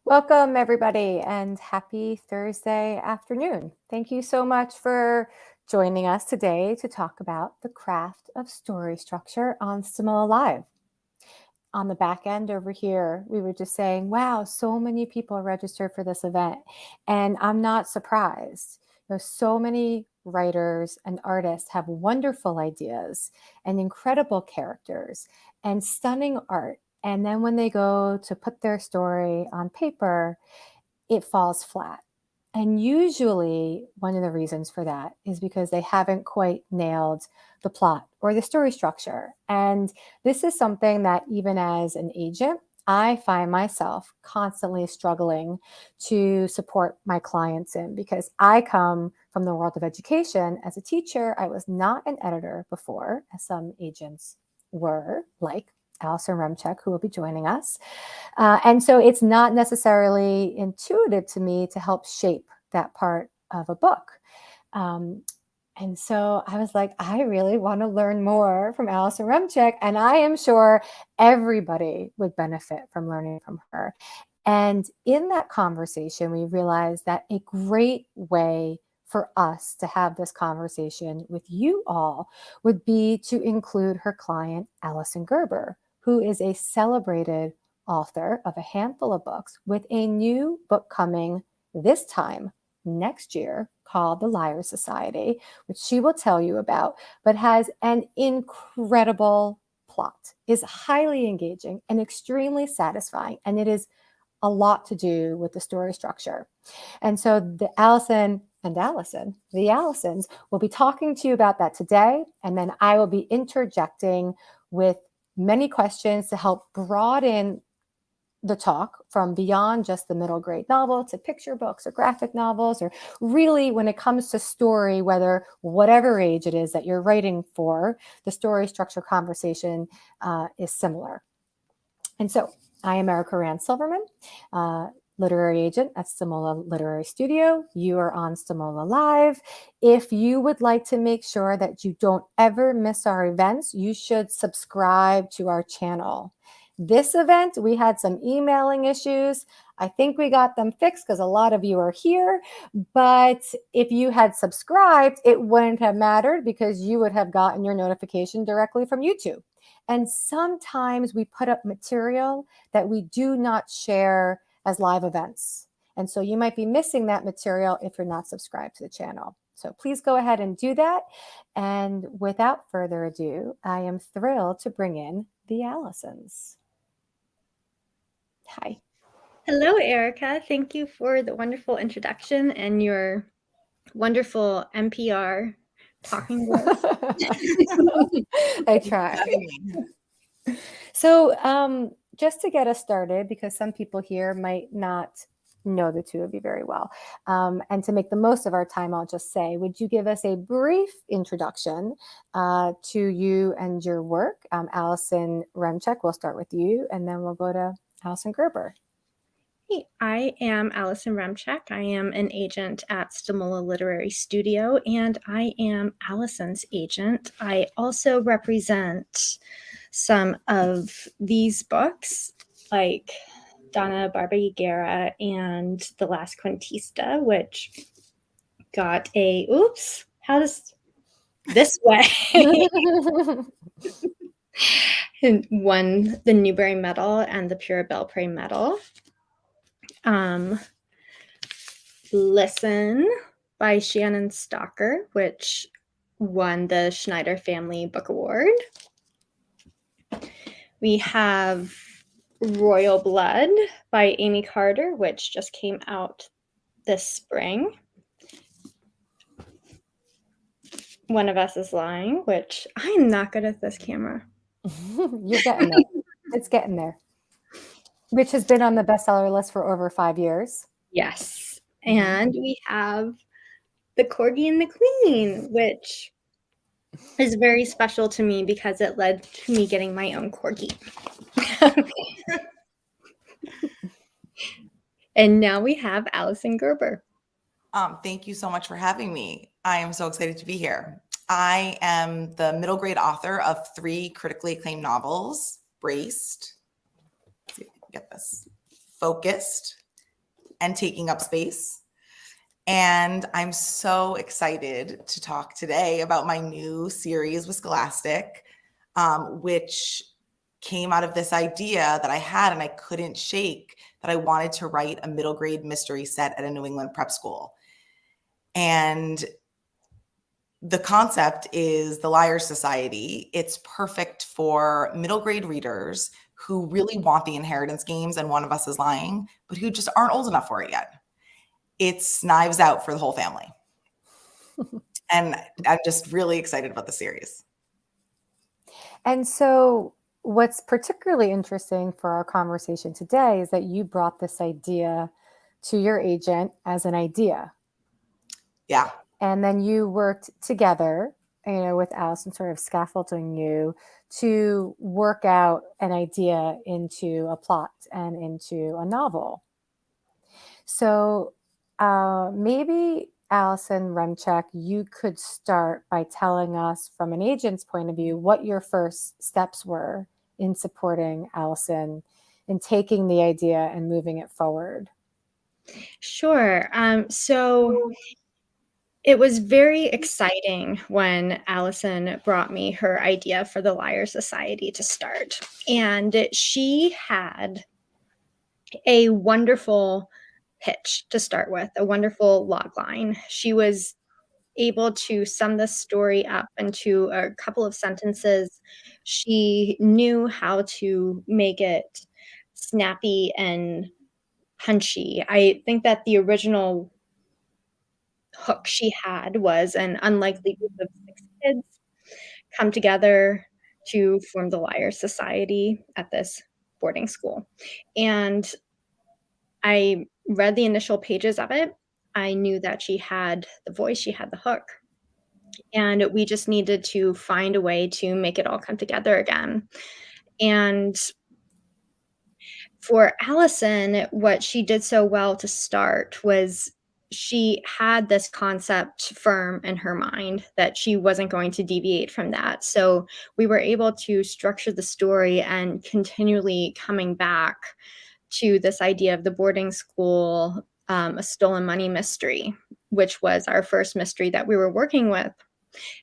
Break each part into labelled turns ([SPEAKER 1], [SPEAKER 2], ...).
[SPEAKER 1] Welcome, everybody, and happy Thursday afternoon. Thank you so much for joining us today to talk about the craft of story structure on Stimula Live. On the back end over here, we were just saying, wow, so many people registered for this event. And I'm not surprised. So many writers and artists have wonderful ideas and incredible characters and stunning art. And then when they go to put their story on paper, it falls flat. And usually, one of the reasons for that is because they haven't quite nailed the plot or the story structure. And this is something that, even as an agent, I find myself constantly struggling to support my clients in because I come from the world of education. As a teacher, I was not an editor before, as some agents were, like Allison Remcheck, who will be joining us. And so it's not necessarily intuitive to me to help shape that part of a book. And so I was like, I really want to learn more from Allison Remcheck, and I am sure everybody would benefit from learning from her. And in that conversation, we realized that a great way for us to have this conversation with you all would be to include her client, Alyson Gerber, who is a celebrated author of a handful of books with a new book coming this time next year called The Liar Society, which she will tell you about, but has an incredible plot, is highly engaging and extremely satisfying. And it is a lot to do with the story structure. And so the Allison, the Allisons, will be talking to you about that today. And then I will be interjecting with many questions to help broaden the talk from beyond just the middle grade novel to picture books or graphic novels, or really when it comes to story, whatever age it is that you're writing for, the story structure conversation is similar. And so I am Erica Rand Silverman, literary agent at Stimula Literary Studio. You are on Stimula Live. If you would like to make sure that you don't ever miss our events, you should subscribe to our channel. This event, we had some emailing issues. I think we got them fixed because a lot of you are here. But if you had subscribed, it wouldn't have mattered because you would have gotten your notification directly from YouTube. And sometimes we put up material that we do not share as live events. And so you might be missing that material if you're not subscribed to the channel. So please go ahead and do that. And without further ado, I am thrilled to bring in the Allisons. Hi.
[SPEAKER 2] Hello, Erica. Thank you for the wonderful introduction and your wonderful NPR talking voice.
[SPEAKER 1] I try. So just to get us started, because some people here might not know the two of you very well, and to make the most of our time, I'll just say, would you give us a brief introduction to you and your work? Allison Remcheck, we'll start with you, and then we'll go to Alyson Gerber.
[SPEAKER 2] Hey, I am Allison Remcheck. I am an agent at Stimula Literary Studio, and I am Allison's agent. I also represent some of these books, like Donna Barbera and The Last Quintista, which got a, this way. And won the Newbery Medal and the Pura Belpré Medal. Listen by Shannon Stalker, which won the Schneider Family Book Award. We have Royal Blood by Amy Carter, which just came out this spring. One of Us is Lying, which I'm not good at this camera.
[SPEAKER 1] You're getting there. It's getting there. Which has been on the bestseller list for over 5 years.
[SPEAKER 2] Yes. And we have The Corgi and the Queen, which is very special to me because it led to me getting my own corgi. And now we have Alyson Gerber.
[SPEAKER 3] Thank you so much for having me. I am so excited to be here. I am the middle grade author of 3 critically acclaimed novels: Braced, let's see if I can get this, Focused, and taking up space. And I'm so excited to talk today about my new series with Scholastic, which came out of this idea that I had and I couldn't shake, that I wanted to write a middle grade mystery set at a New England prep school. And the concept is the Liars Society. It's perfect for middle grade readers who really want the inheritance games and one of us is lying, but who just aren't old enough for it yet. It's Knives Out for the whole family. And I'm just really excited about the series.
[SPEAKER 1] And so what's particularly interesting for our conversation today is that you brought this idea to your agent as an idea.
[SPEAKER 3] Yeah.
[SPEAKER 1] And then you worked together, with Allison sort of scaffolding you to work out an idea into a plot and into a novel. So maybe Allison Remcheck, you could start by telling us from an agent's point of view what your first steps were in supporting Allison in taking the idea and moving it forward.
[SPEAKER 2] Sure. So it was very exciting when Allison brought me her idea for the Liar Society to start. And she had a wonderful pitch to start with, a wonderful log line. She was able to sum the story up into a couple of sentences. She knew how to make it snappy and punchy. I think that the original hook she had was an unlikely group of 6 kids come together to form the Liar Society at this boarding school. And I read the initial pages of it. I knew that she had the voice, she had the hook, and we just needed to find a way to make it all come together again. And for Allison, what she did so well to start was she had this concept firm in her mind that she wasn't going to deviate from that. So we were able to structure the story and continually coming back to this idea of the boarding school, a stolen money mystery, which was our first mystery that we were working with.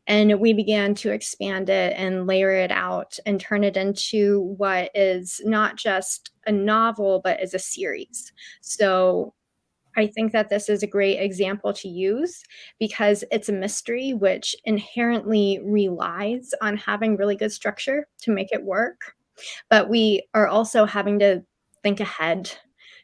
[SPEAKER 2] And we began to expand it and layer it out and turn it into what is not just a novel, but is a series. So I think that this is a great example to use because it's a mystery which inherently relies on having really good structure to make it work. But we are also having to think ahead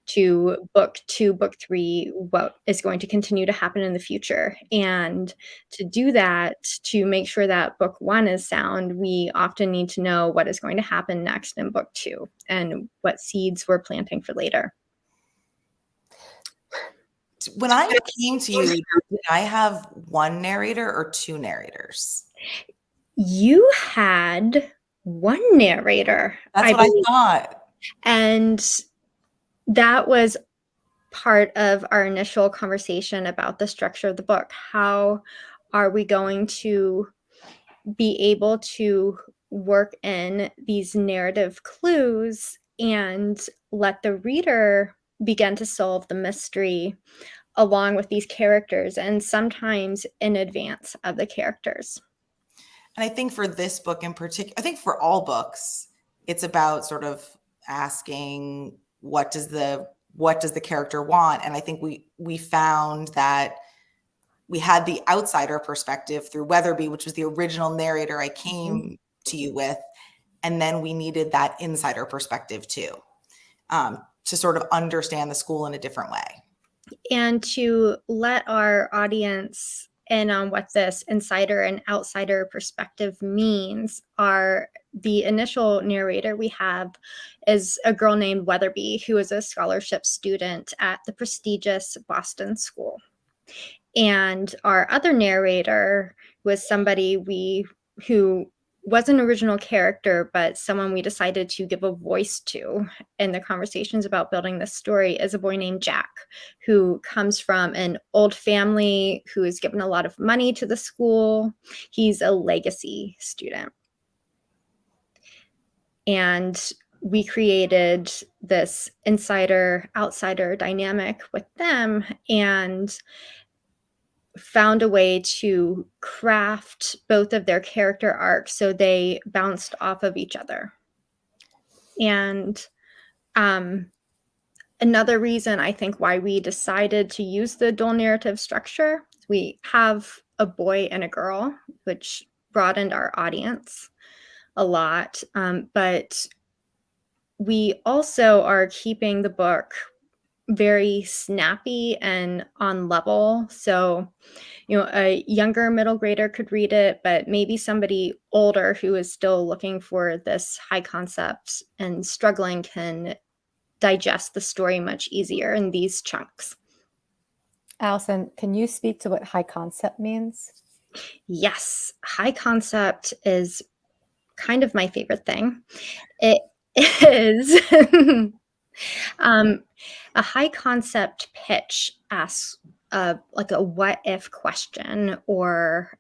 [SPEAKER 2] to book 2, book 3, what is going to continue to happen in the future. And to do that, to make sure that book 1 is sound, we often need to know what is going to happen next in book 2 and what seeds we're planting for later.
[SPEAKER 3] When I came to you, did I have one narrator or 2 narrators?
[SPEAKER 2] You had 1 narrator.
[SPEAKER 3] That's what I thought.
[SPEAKER 2] And that was part of our initial conversation about the structure of the book. How are we going to be able to work in these narrative clues and let the reader begin to solve the mystery along with these characters and sometimes in advance of the characters?
[SPEAKER 3] And I think for this book in particular, I think for all books, it's about sort of asking what does the character want? And I think we found that we had the outsider perspective through Weatherby, which was the original narrator I came to you with. And then we needed that insider perspective too, to sort of understand the school in a different way.
[SPEAKER 2] And to let our audience in on what this insider and outsider perspective means, the initial narrator we have is a girl named Weatherby, who is a scholarship student at the prestigious Boston school. And our other narrator was somebody who was an original character, but someone we decided to give a voice to in the conversations about building this story is a boy named Jack, who comes from an old family who has given a lot of money to the school. He's a legacy student. And we created this insider-outsider dynamic with them and found a way to craft both of their character arcs so they bounced off of each other. And another reason I think why we decided to use the dual narrative structure, we have a boy and a girl, which broadened our audience a lot. But we also are keeping the book very snappy and on level. So, a younger middle grader could read it, but maybe somebody older who is still looking for this high concept and struggling can digest the story much easier in these chunks.
[SPEAKER 1] Allison, can you speak to what high concept means?
[SPEAKER 2] Yes, high concept is kind of my favorite thing. It is a high concept pitch asks like a what if question, or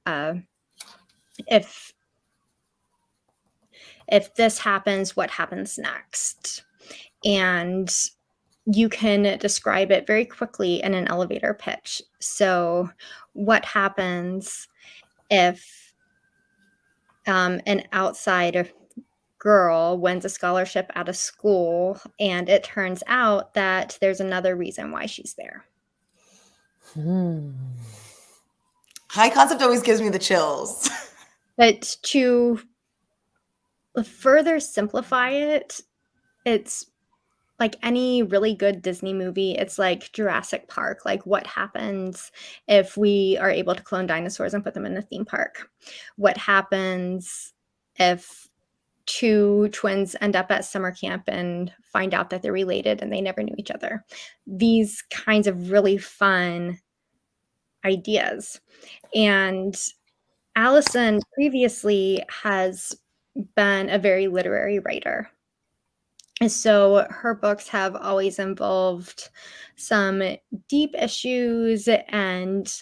[SPEAKER 2] if this happens, what happens next? And you can describe it very quickly in an elevator pitch. So what happens if an outside girl wins a scholarship at a school and it turns out that there's another reason why she's there?
[SPEAKER 3] High concept always gives me the chills.
[SPEAKER 2] But to further simplify it, it's like any really good Disney movie. It's like Jurassic Park. Like, what happens if we are able to clone dinosaurs and put them in a theme park? What happens if two twins end up at summer camp and find out that they're related and they never knew each other? These kinds of really fun ideas. And Allison previously has been a very literary writer. And so her books have always involved some deep issues and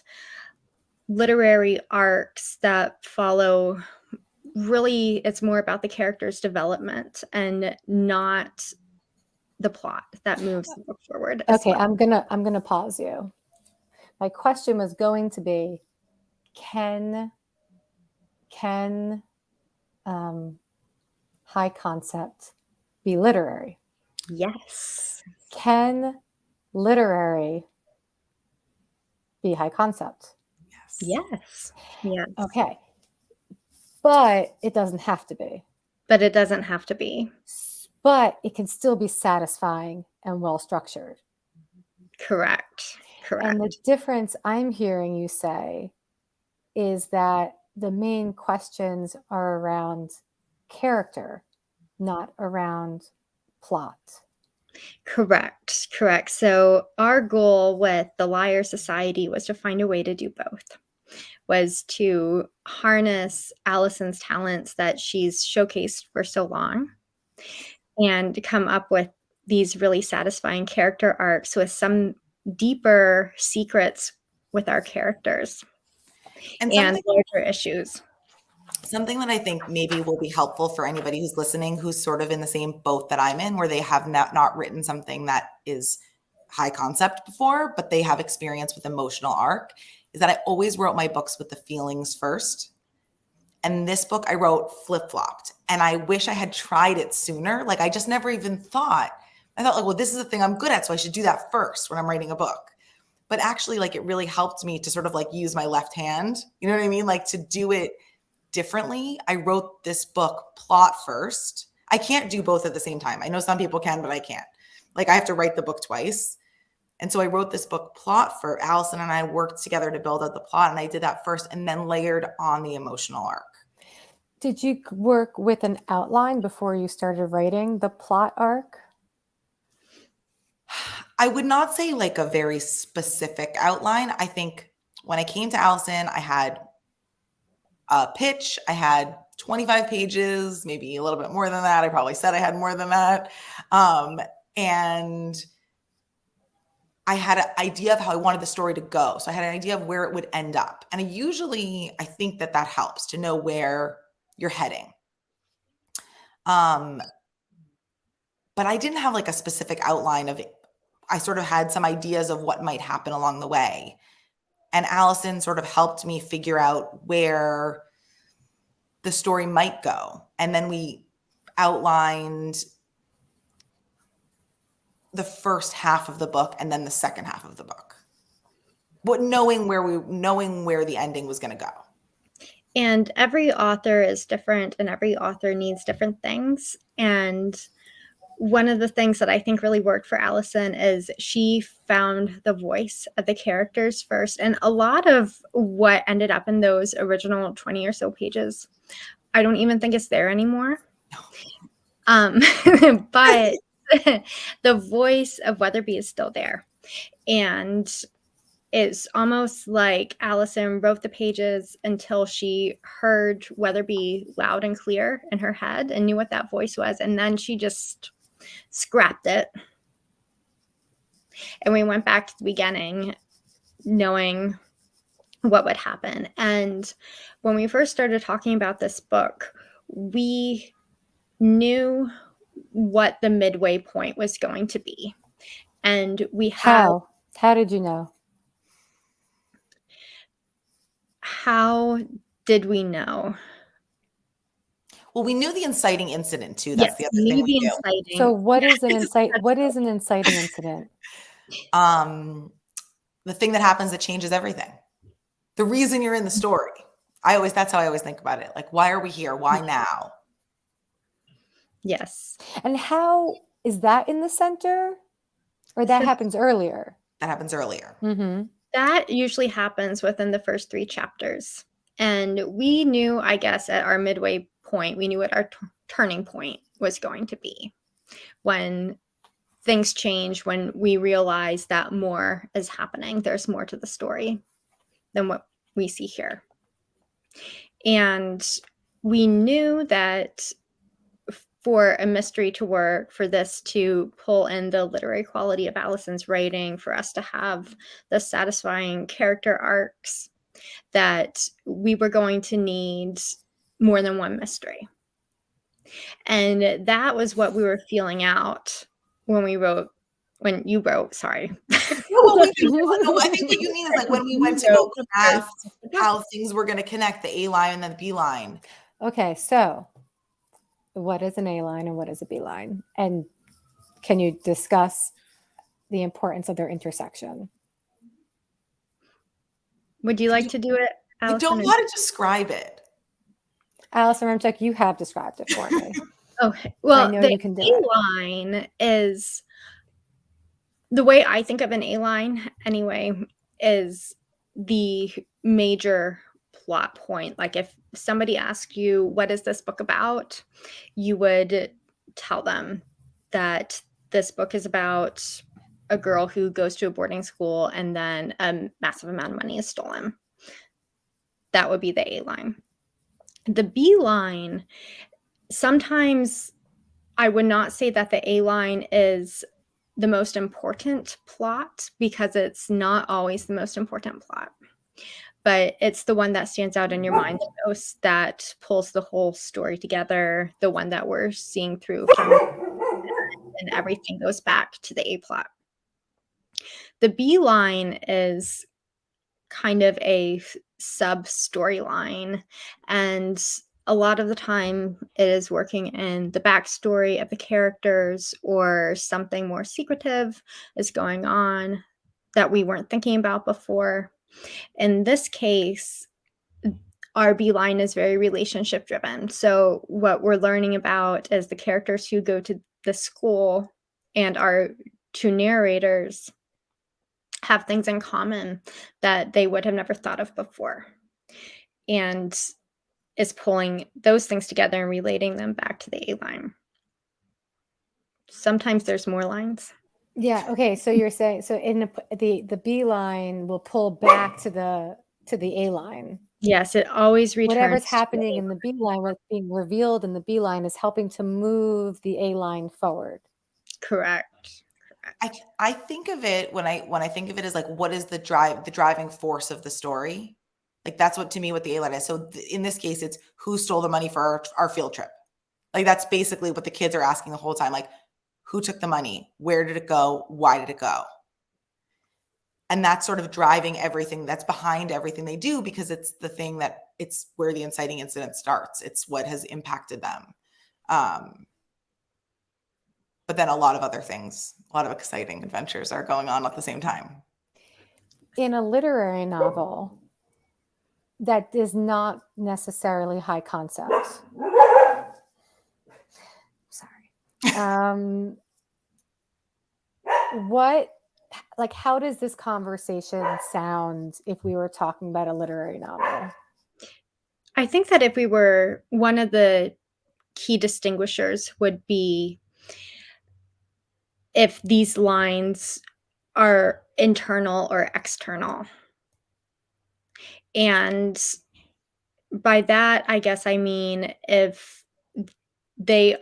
[SPEAKER 2] literary arcs that follow. Really, it's more about the character's development and not the plot that moves the book forward.
[SPEAKER 1] Okay, I'm gonna pause you. My question was going to be, can high concept be literary?
[SPEAKER 2] Yes.
[SPEAKER 1] Can literary be high concept?
[SPEAKER 2] Yes. Yes.
[SPEAKER 1] Okay. But it doesn't have to be.
[SPEAKER 2] But it doesn't have to be.
[SPEAKER 1] But it can still be satisfying and well structured.
[SPEAKER 2] Correct.
[SPEAKER 1] And the difference I'm hearing you say is that the main questions are around character, not around plot.
[SPEAKER 2] Correct. So our goal with the Liar Society was to find a way to do both, was to harness Allison's talents that she's showcased for so long and to come up with these really satisfying character arcs with some deeper secrets with our characters and larger issues.
[SPEAKER 3] Something that I think maybe will be helpful for anybody who's listening, who's sort of in the same boat that I'm in, where they have not written something that is high concept before, but they have experience with emotional arc, is that I always wrote my books with the feelings first. And this book I wrote flip-flopped. And I wish I had tried it sooner. Like, I just never even thought. I thought, like, well, this is the thing I'm good at, so I should do that first when I'm writing a book. But actually, like, it really helped me to sort of like use my left hand. You know what I mean? Like, to do it differently. I wrote this book plot first. I can't do both at the same time. I know some people can, but I can't. Like, I have to write the book twice. And so I wrote this book plot for Allison, and I worked together to build out the plot. And I did that first and then layered on the emotional arc.
[SPEAKER 1] Did you work with an outline before you started writing the plot arc?
[SPEAKER 3] I would not say like a very specific outline. I think when I came to Allison, I had a pitch. I had 25 pages, maybe a little bit more than that. I probably said I had more than that. And I had an idea of how I wanted the story to go. So I had an idea of where it would end up. And I think that helps to know where you're heading. but I didn't have like a specific outline of it. I sort of had some ideas of what might happen along the way. And Allison sort of helped me figure out where the story might go. And then we outlined the first half of the book and then the second half of the book. But knowing where the ending was going to go.
[SPEAKER 2] And every author is different and every author needs different things. And one of the things that I think really worked for Allison is she found the voice of the characters first. And a lot of what ended up in those original 20 or so pages, I don't even think it's there anymore. But the voice of Weatherby is still there. And it's almost like Allison wrote the pages until she heard Weatherby loud and clear in her head and knew what that voice was. And then she just scrapped it. And we went back to the beginning, knowing what would happen. And when we first started talking about this book, we knew what the midway point was going to be. And we had...
[SPEAKER 1] How did you know?
[SPEAKER 2] How did we know?
[SPEAKER 3] Well, we knew the inciting incident too. That's
[SPEAKER 2] Yes,
[SPEAKER 3] the other thing we knew.
[SPEAKER 2] inciting.
[SPEAKER 1] So what is an inciting incident?
[SPEAKER 3] The thing that happens that changes everything. The reason you're in the story. That's how I always think about it. Like, why are we here? Why now?
[SPEAKER 2] Yes.
[SPEAKER 1] And how is that in the center? Or that happens earlier?
[SPEAKER 3] That happens earlier.
[SPEAKER 1] Mm-hmm.
[SPEAKER 2] That usually happens within the first 3 chapters. And we knew, I guess, at our midway point, we knew what our turning point was going to be. When things change, when we realize that more is happening, there's more to the story than what we see here. And we knew that for a mystery to work, for this to pull in the literary quality of Allison's writing, for us to have the satisfying character arcs, that we were going to need more than one mystery. And that was what we were feeling out when you wrote, sorry.
[SPEAKER 3] No, I think what you mean is like when we went to go craft how things were going to connect, the A line and then the B line.
[SPEAKER 1] Okay, so what is an A line and what is a B line? And can you discuss the importance of their intersection?
[SPEAKER 2] Would you like to do it, Allison?
[SPEAKER 3] I don't want to describe it.
[SPEAKER 1] Allison Remcheck, you have described it for me.
[SPEAKER 2] Okay. Well,
[SPEAKER 1] I know
[SPEAKER 2] the
[SPEAKER 1] you can do
[SPEAKER 2] A line is, the way I think of an A line anyway, is the major plot point. Like if somebody asked you, what is this book about? You would tell them that this book is about a girl who goes to a boarding school and then a massive amount of money is stolen. That would be the A line. The B line, sometimes I would not say that the A line is the most important plot, because it's not always the most important plot. But it's the one that stands out in your mind the most, that pulls the whole story together, the one that we're seeing through from, and everything goes back to the A plot. The B line is kind of a sub storyline, and a lot of the time it is working in the backstory of the characters, or something more secretive is going on that we weren't thinking about before. In this case, our B line is very relationship driven. So what we're learning about is the characters who go to the school and our 2 narrators have things in common that they would have never thought of before, and is pulling those things together and relating them back to the A line. Sometimes there's more lines.
[SPEAKER 1] Yeah. Okay. So you're saying, so in the B line will pull back to the A line.
[SPEAKER 2] Yes, it always returns.
[SPEAKER 1] Whatever's happening in the B line, what's being revealed in the B line, is helping to move the A line forward.
[SPEAKER 2] Correct.
[SPEAKER 3] I think of it when I think of it as like, what is the driving force of the story? Like that's what, to me, what the A line is. So in this case, it's who stole the money for our field trip. Like that's basically what the kids are asking the whole time. Like, Who took the money? Where did it go? Why did it go? And that's sort of driving everything that's behind everything they do, because it's the thing that it's where the inciting incident starts. It's what has impacted them. But then a lot of other things, a lot of exciting adventures are going on at the same time.
[SPEAKER 1] In a literary novel that is not necessarily high concept. Sorry. How does this conversation sound if we were talking about a literary novel?
[SPEAKER 2] I think that if we were, one of the key distinguishers would be if these lines are internal or external. And by that, I guess I mean if the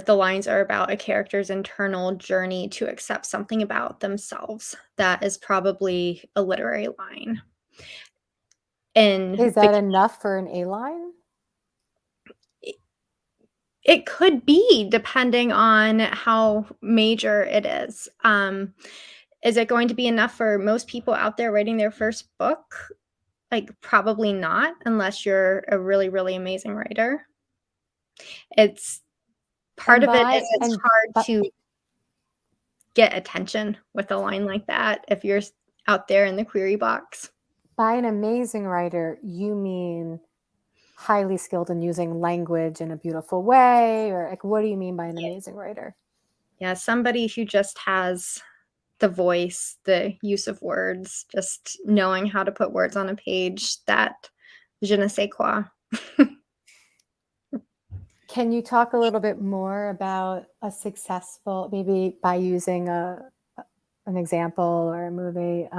[SPEAKER 2] lines are about a character's internal journey to accept something about themselves, that is probably a literary line. And
[SPEAKER 1] is that enough for an A line?
[SPEAKER 2] It could be, depending on how major it is. Is it going to be enough for most people out there writing their first book? Like, probably not, unless you're a really, really amazing writer. It's part of it is it's hard to get attention with a line like that if you're out there in the query box.
[SPEAKER 1] By an amazing writer, you mean highly skilled in using language in a beautiful way? Or like, what do you mean by an amazing writer?
[SPEAKER 2] Yeah, somebody who just has the voice, the use of words, just knowing how to put words on a page, that je ne sais quoi.
[SPEAKER 1] Can you talk a little bit more about a successful, maybe by using an example or a movie,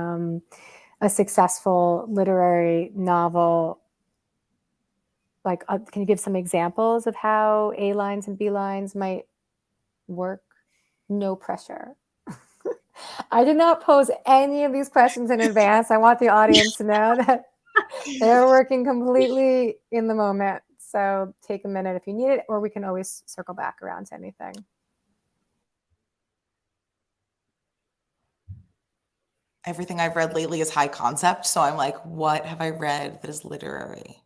[SPEAKER 1] a successful literary novel? Like, can you give some examples of how A lines and B lines might work? No pressure. I did not pose any of these questions in advance. I want the audience to know that they're working completely in the moment. So take a minute if you need it, or we can always circle back around to anything.
[SPEAKER 3] Everything I've read lately is high concept. So I'm like, what have I read that is literary?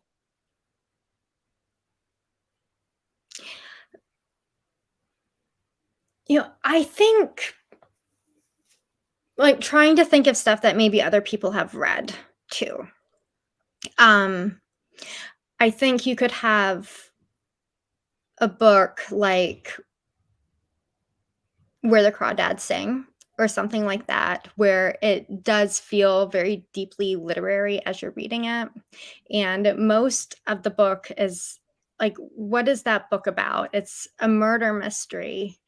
[SPEAKER 2] I think, like, trying to think of stuff that maybe other people have read too. I think you could have a book like Where the Crawdads Sing or something like that, where it does feel very deeply literary as you're reading it. And most of the book is like, what is that book about? It's a murder mystery,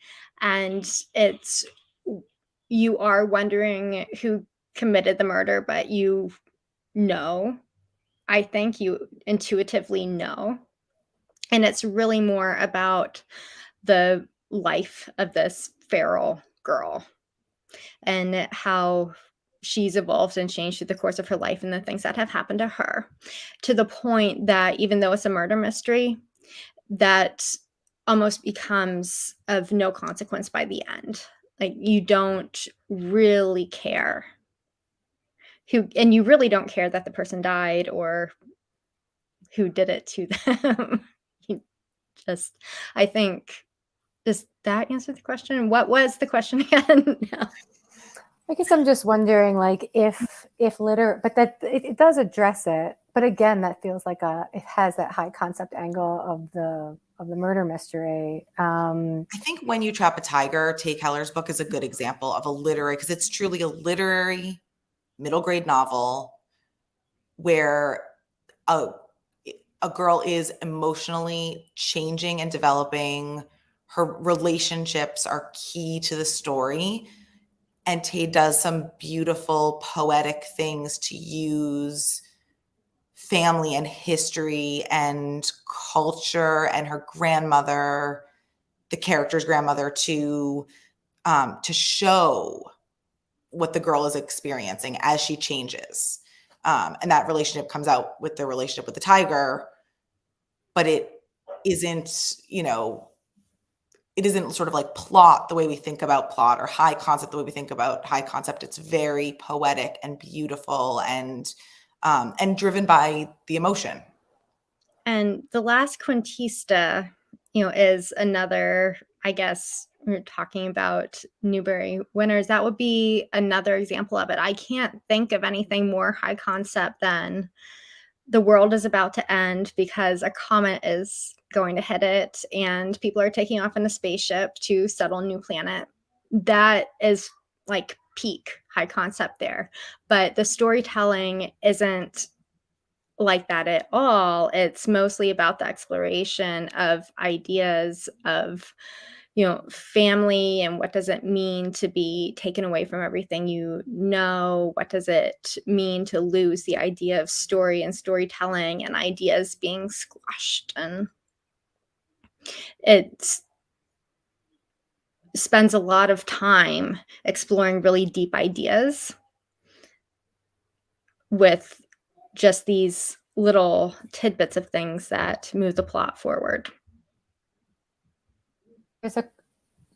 [SPEAKER 2] and you are wondering who committed the murder, but I think you intuitively know. And it's really more about the life of this feral girl and how she's evolved and changed through the course of her life and the things that have happened to her, to the point that even though it's a murder mystery, that almost becomes of no consequence by the end. Like, you don't really care and you really don't care that the person died or who did it to them. I think, does that answer the question? What was the question again? No.
[SPEAKER 1] I guess I'm just wondering, like, if but that it does address it, but again, that feels like it has that high concept angle of the murder mystery.
[SPEAKER 3] I think When You Trap a Tiger, Tay Keller's book, is a good example of a literary, because it's truly a literary middle grade novel where a girl is emotionally changing and developing. Her relationships are key to the story. And Tay does some beautiful poetic things to use family and history and culture and her grandmother, the character's grandmother, to show what the girl is experiencing as she changes. And that relationship comes out with the relationship with the tiger, but it isn't, it isn't sort of like plot the way we think about plot, or high concept the way we think about high concept. It's very poetic and beautiful and driven by the emotion.
[SPEAKER 2] And The Last Quintista, is another, I guess, we're talking about Newbery winners. That would be another example of it. I can't think of anything more high concept than the world is about to end because a comet is going to hit it and people are taking off in a spaceship to settle a new planet. That is like peak high concept there. But the storytelling isn't like that at all. It's mostly about the exploration of ideas of, family, and what does it mean to be taken away from everything you know? What does it mean to lose the idea of story and storytelling and ideas being squashed? And it spends a lot of time exploring really deep ideas with just these little tidbits of things that move the plot forward.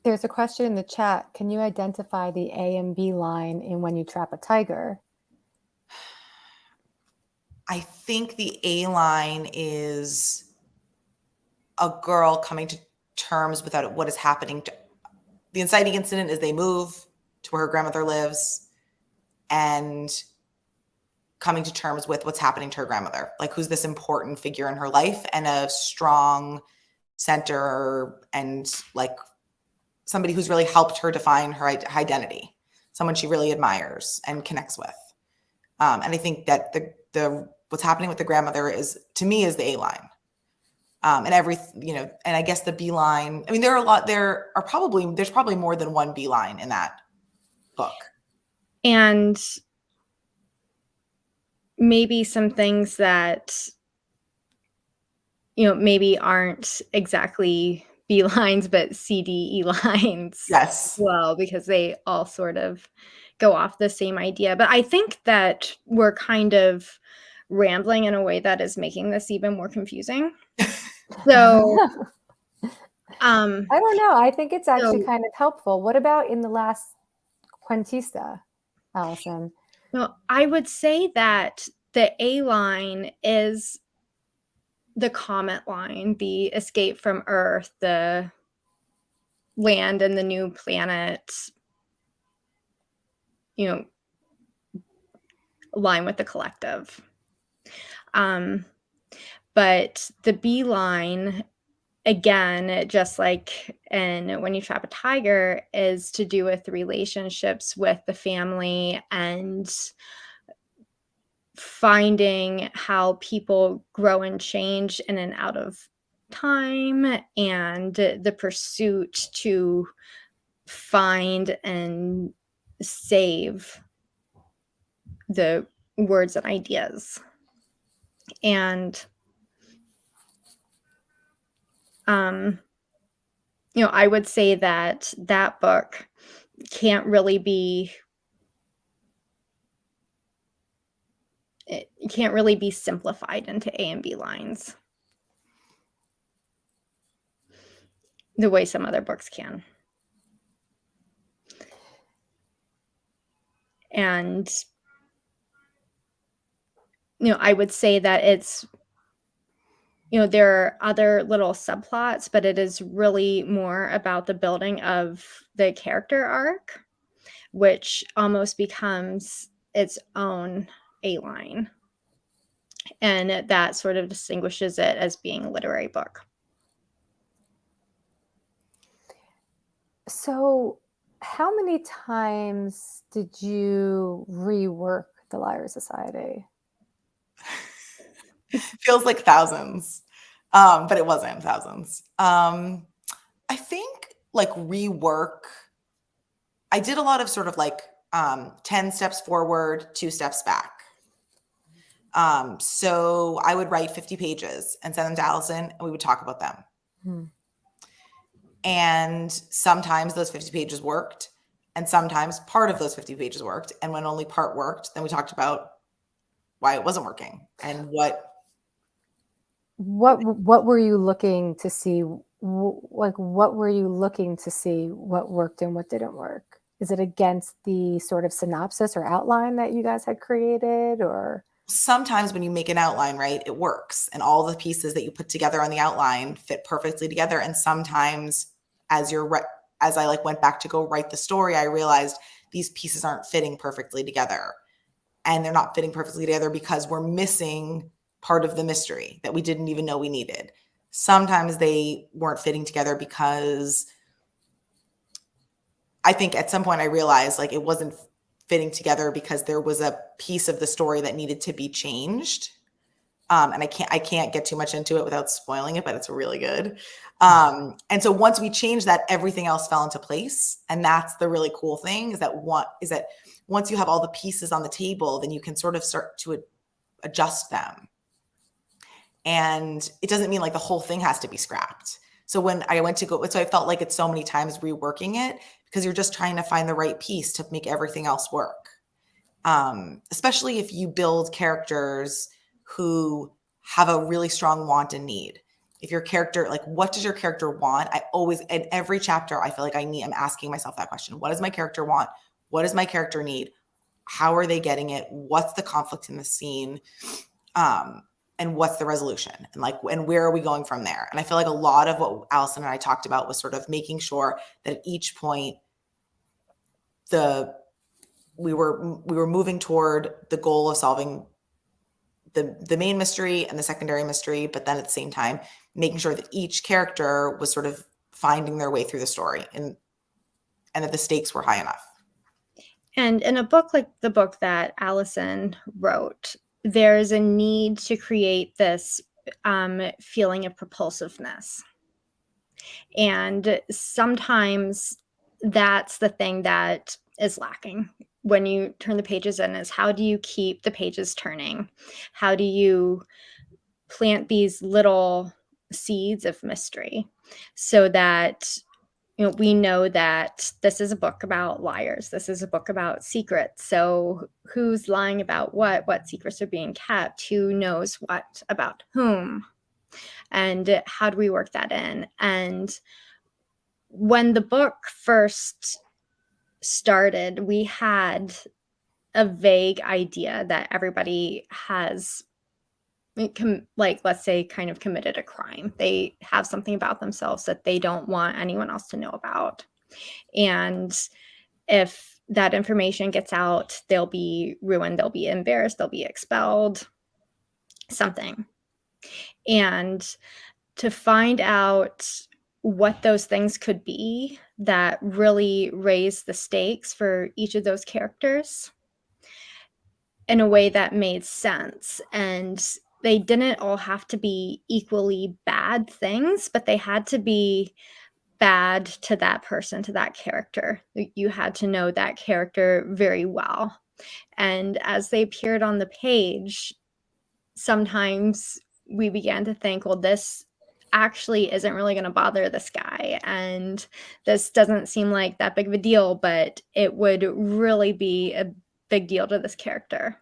[SPEAKER 1] There's a question in the chat. Can you identify the A and B line in When You Trap a Tiger?
[SPEAKER 3] I think the A line is a girl coming to terms with what is happening. The inciting incident is they move to where her grandmother lives and coming to terms with what's happening to her grandmother, like who's this important figure in her life and a strong center, and like somebody who's really helped her define her identity, someone she really admires and connects with. And I think that the what's happening with the grandmother is, to me, is the A line. And and I guess the B line, I mean, there's probably more than one B line in that book.
[SPEAKER 2] And maybe some things that, maybe aren't exactly B lines, but CDE lines.
[SPEAKER 3] Yes.
[SPEAKER 2] Well, because they all sort of go off the same idea. But I think that we're kind of rambling in a way that is making this even more confusing. So,
[SPEAKER 1] I don't know. I think it's actually kind of helpful. What about in The Last Quintista, Allison?
[SPEAKER 2] Well, I would say that the A line is the comet line, the escape from Earth, the land and the new planet, line with the collective. But the B line, again, just like in When You Trap a Tiger, is to do with relationships with the family and finding how people grow and change in and out of time, and the pursuit to find and save the words and ideas. And I would say that book can't really be simplified into A and B lines the way some other books can. And I would say that it's, there are other little subplots, but it is really more about the building of the character arc, which almost becomes its own A line. And that sort of distinguishes it as being a literary book.
[SPEAKER 1] So, how many times did you rework The Liar Society?
[SPEAKER 3] Feels like thousands, but it wasn't thousands. I think like rework, I did a lot of sort of like 10 steps forward, 2 steps back. So I would write 50 pages and send them to Allison, and we would talk about them. And sometimes those 50 pages worked, and sometimes part of those 50 pages worked. And when only part worked, then we talked about why it wasn't working and what
[SPEAKER 1] were you looking to see like, what were you looking to see what worked and what didn't work? Is it against the sort of synopsis or outline that you guys had created, or?
[SPEAKER 3] Sometimes when you make an outline, right, it works. And all the pieces that you put together on the outline fit perfectly together. And sometimes as as I like went back to go write the story, I realized these pieces aren't fitting perfectly together. And they're not fitting perfectly together because we're missing part of the mystery that we didn't even know we needed. Sometimes they weren't fitting together because I think at some point I realized like it wasn't fitting together because there was a piece of the story that needed to be changed. And I can't get too much into it without spoiling it, but it's really good. And so once we changed that, everything else fell into place. And that's the really cool thing is that once you have all the pieces on the table, then you can sort of start to adjust them. And it doesn't mean like the whole thing has to be scrapped. So when I went to go, so I felt like it's so many times reworking it because you're just trying to find the right piece to make everything else work. Especially if you build characters who have a really strong want and need. If your character, like, what does your character want? I always, in every chapter, I feel like I'm asking myself that question. What does my character want? What does my character need? How are they getting it? What's the conflict in the scene? And what's the resolution? And where are we going from there? And I feel like a lot of what Allison and I talked about was sort of making sure that at each point, we were moving toward the goal of solving the main mystery and the secondary mystery, but then at the same time, making sure that each character was sort of finding their way through the story and that the stakes were high enough.
[SPEAKER 2] And in a book like the book that Allison wrote, there's a need to create this feeling of propulsiveness. And sometimes that's the thing that is lacking when you turn the pages in, is how do you keep the pages turning? How do you plant these little seeds of mystery so that we know that this is a book about liars. This is a book about secrets. So who's lying about what? What secrets are being kept? Who knows what about whom? And how do we work that in? And when the book first started, we had a vague idea that everybody has, like, let's say, kind of committed a crime. They have something about themselves that they don't want anyone else to know about. And if that information gets out, they'll be ruined, they'll be embarrassed, they'll be expelled, something. And to find out what those things could be that really raise the stakes for each of those characters in a way that made sense. And they didn't all have to be equally bad things, but they had to be bad to that person, to that character. You had to know that character very well. And as they appeared on the page, sometimes we began to think, well, this actually isn't really going to bother this guy. And this doesn't seem like that big of a deal, but it would really be a big deal to this character.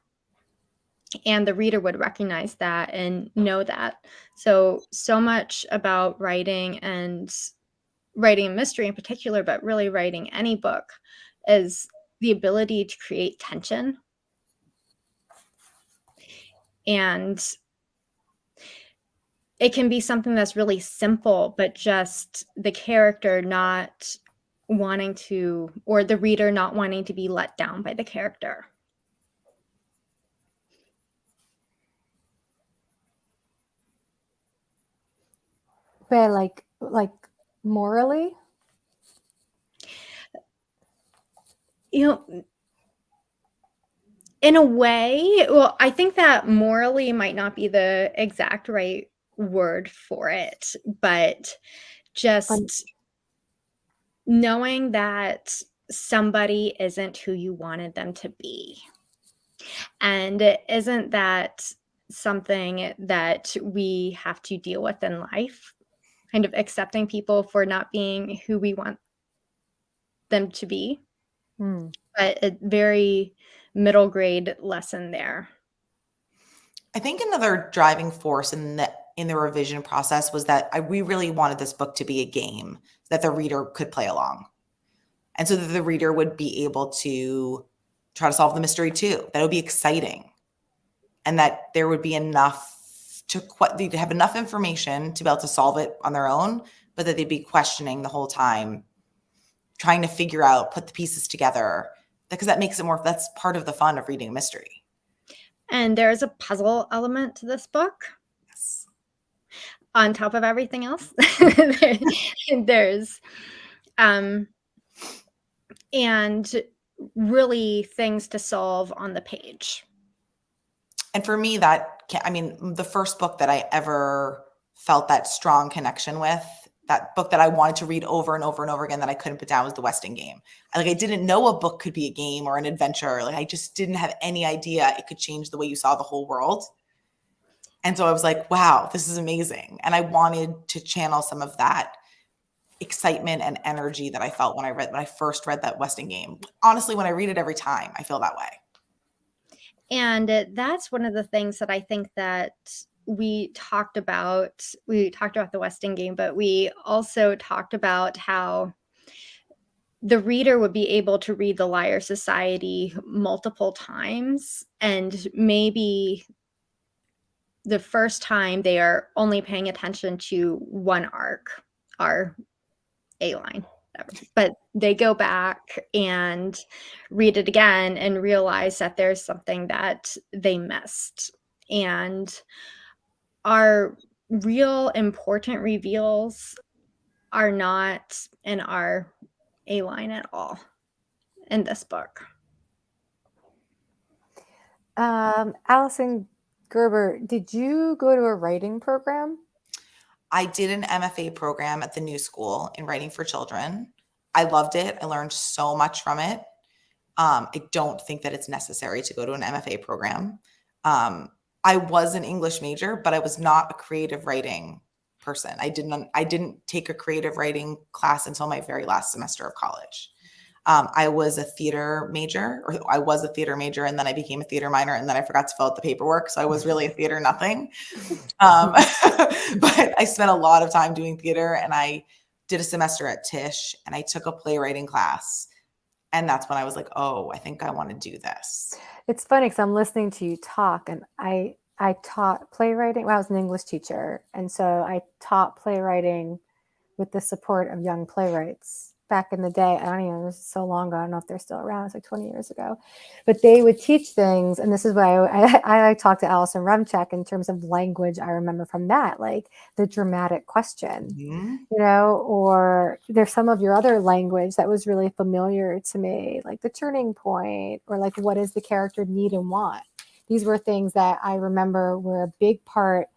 [SPEAKER 2] And the reader would recognize that and know that. So much about writing, and writing a mystery in particular, but really writing any book, is the ability to create tension. And it can be something that's really simple, but just the character not wanting to, or the reader not wanting to be let down by the character.
[SPEAKER 1] But like morally?
[SPEAKER 2] In a way, well, I think that morally might not be the exact right word for it, but just knowing that somebody isn't who you wanted them to be. And isn't that something that we have to deal with in life? Kind of accepting people for not being who we want them to be. But a very middle grade lesson there.
[SPEAKER 3] I think another driving force in in the revision process was that we really wanted this book to be a game that the reader could play along. And so that the reader would be able to try to solve the mystery too. That would be exciting. And that there would be enough they'd have enough information to be able to solve it on their own, but that they'd be questioning the whole time, trying to figure out, put the pieces together, because that makes it more, that's part of the fun of reading a mystery.
[SPEAKER 2] And there's a puzzle element to this book.
[SPEAKER 3] Yes.
[SPEAKER 2] On top of everything else. There's and really things to solve on the page.
[SPEAKER 3] And for me, the first book that I ever felt that strong connection with, that book that I wanted to read over and over and over again that I couldn't put down, was The Weston Game. I didn't know a book could be a game or an adventure. I just didn't have any idea it could change the way you saw the whole world. And so I was like, wow, this is amazing. And I wanted to channel some of that excitement and energy that I felt when I first read that Weston Game. Honestly, when I read it every time, I feel that way.
[SPEAKER 2] And that's one of the things that I think that we talked about the Weston Game, but we also talked about how the reader would be able to read The Liar Society multiple times, and maybe the first time they are only paying attention to one arc, our A line. But they go back and read it again and realize that there's something that they missed. And our real important reveals are not in our A line at all in this book.
[SPEAKER 1] Alyson Gerber, did you go to a writing program?
[SPEAKER 3] I did an MFA program at the New School in Writing for Children. I loved it. I learned so much from it. I don't think that it's necessary to go to an MFA program. I was an English major, but I was not a creative writing person. I didn't take a creative writing class until my very last semester of college. I was a theater major, and then I became a theater minor, and then I forgot to fill out the paperwork. So I was really a theater nothing. But I spent a lot of time doing theater, and I did a semester at Tisch, and I took a playwriting class. And that's when I was like, oh, I think I want to do this.
[SPEAKER 1] It's funny because I'm listening to you talk, and I taught playwriting. Well, I was an English teacher, and so I taught playwriting with the support of young playwrights back in the day. I don't even know, it was so long ago. I don't know if they're still around. It's like 20 years ago. But they would teach things, and this is why I talked to Allison Remcheck in terms of language. I remember from that, like the dramatic question, or there's some of your other language that was really familiar to me, like the turning point, or like what does the character need and want? These were things that I remember were a big part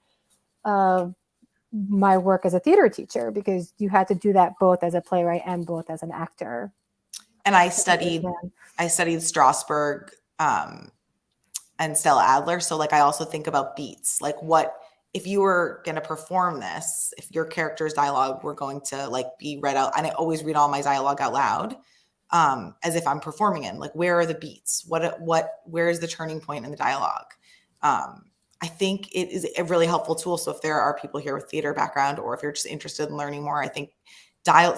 [SPEAKER 1] of my work as a theater teacher, because you had to do that both as a playwright and both as an actor.
[SPEAKER 3] And I studied Strasberg and Stella Adler. So I also think about beats. What if you were going to perform this, if your character's dialogue were going to be read out, and I always read all my dialogue out loud as if I'm performing it. Where are the beats? Where is the turning point in the dialogue? I think it is a really helpful tool. So if there are people here with theater background, or if you're just interested in learning more, I think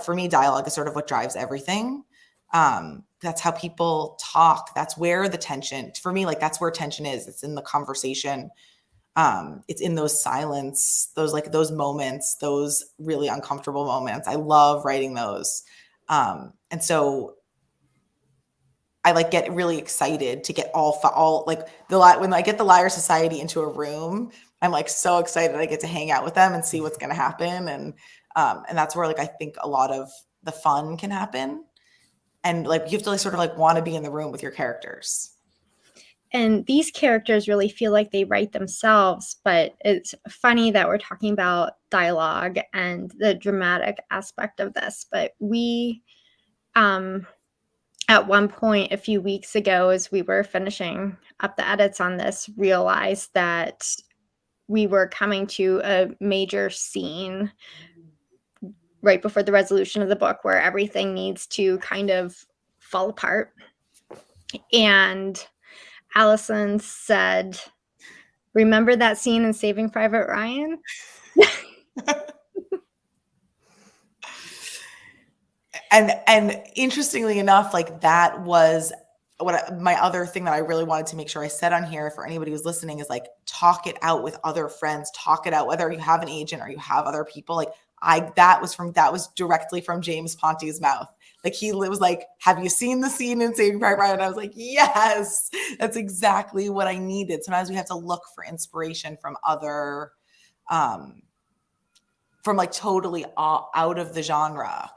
[SPEAKER 3] for me, dialogue is sort of what drives everything. That's how people talk. That's where the tension, for me, that's where tension is. It's in the conversation. It's in those silence, those moments, those really uncomfortable moments. I love writing those. And so I get really excited to get when I get the Liar Society into a room, I'm so excited I get to hang out with them and see what's going to happen. And that's where I think a lot of the fun can happen. And you have to sort of want to be in the room with your characters.
[SPEAKER 2] And these characters really feel like they write themselves, but it's funny that we're talking about dialogue and the dramatic aspect of this. But we, at one point a few weeks ago, as we were finishing up the edits on this, realized that we were coming to a major scene right before the resolution of the book where everything needs to kind of fall apart. And Allison said, "Remember that scene in Saving Private Ryan?"
[SPEAKER 3] And interestingly enough, like that was my other thing that I really wanted to make sure I said on here for anybody who's listening is like, talk it out with other friends, talk it out, whether you have an agent or you have other people. Like that was directly from James Ponte's mouth. Like he was like, have you seen the scene in Saving Private Ryan? And I was like, yes, that's exactly what I needed. Sometimes we have to look for inspiration from other, from like totally out of the genre.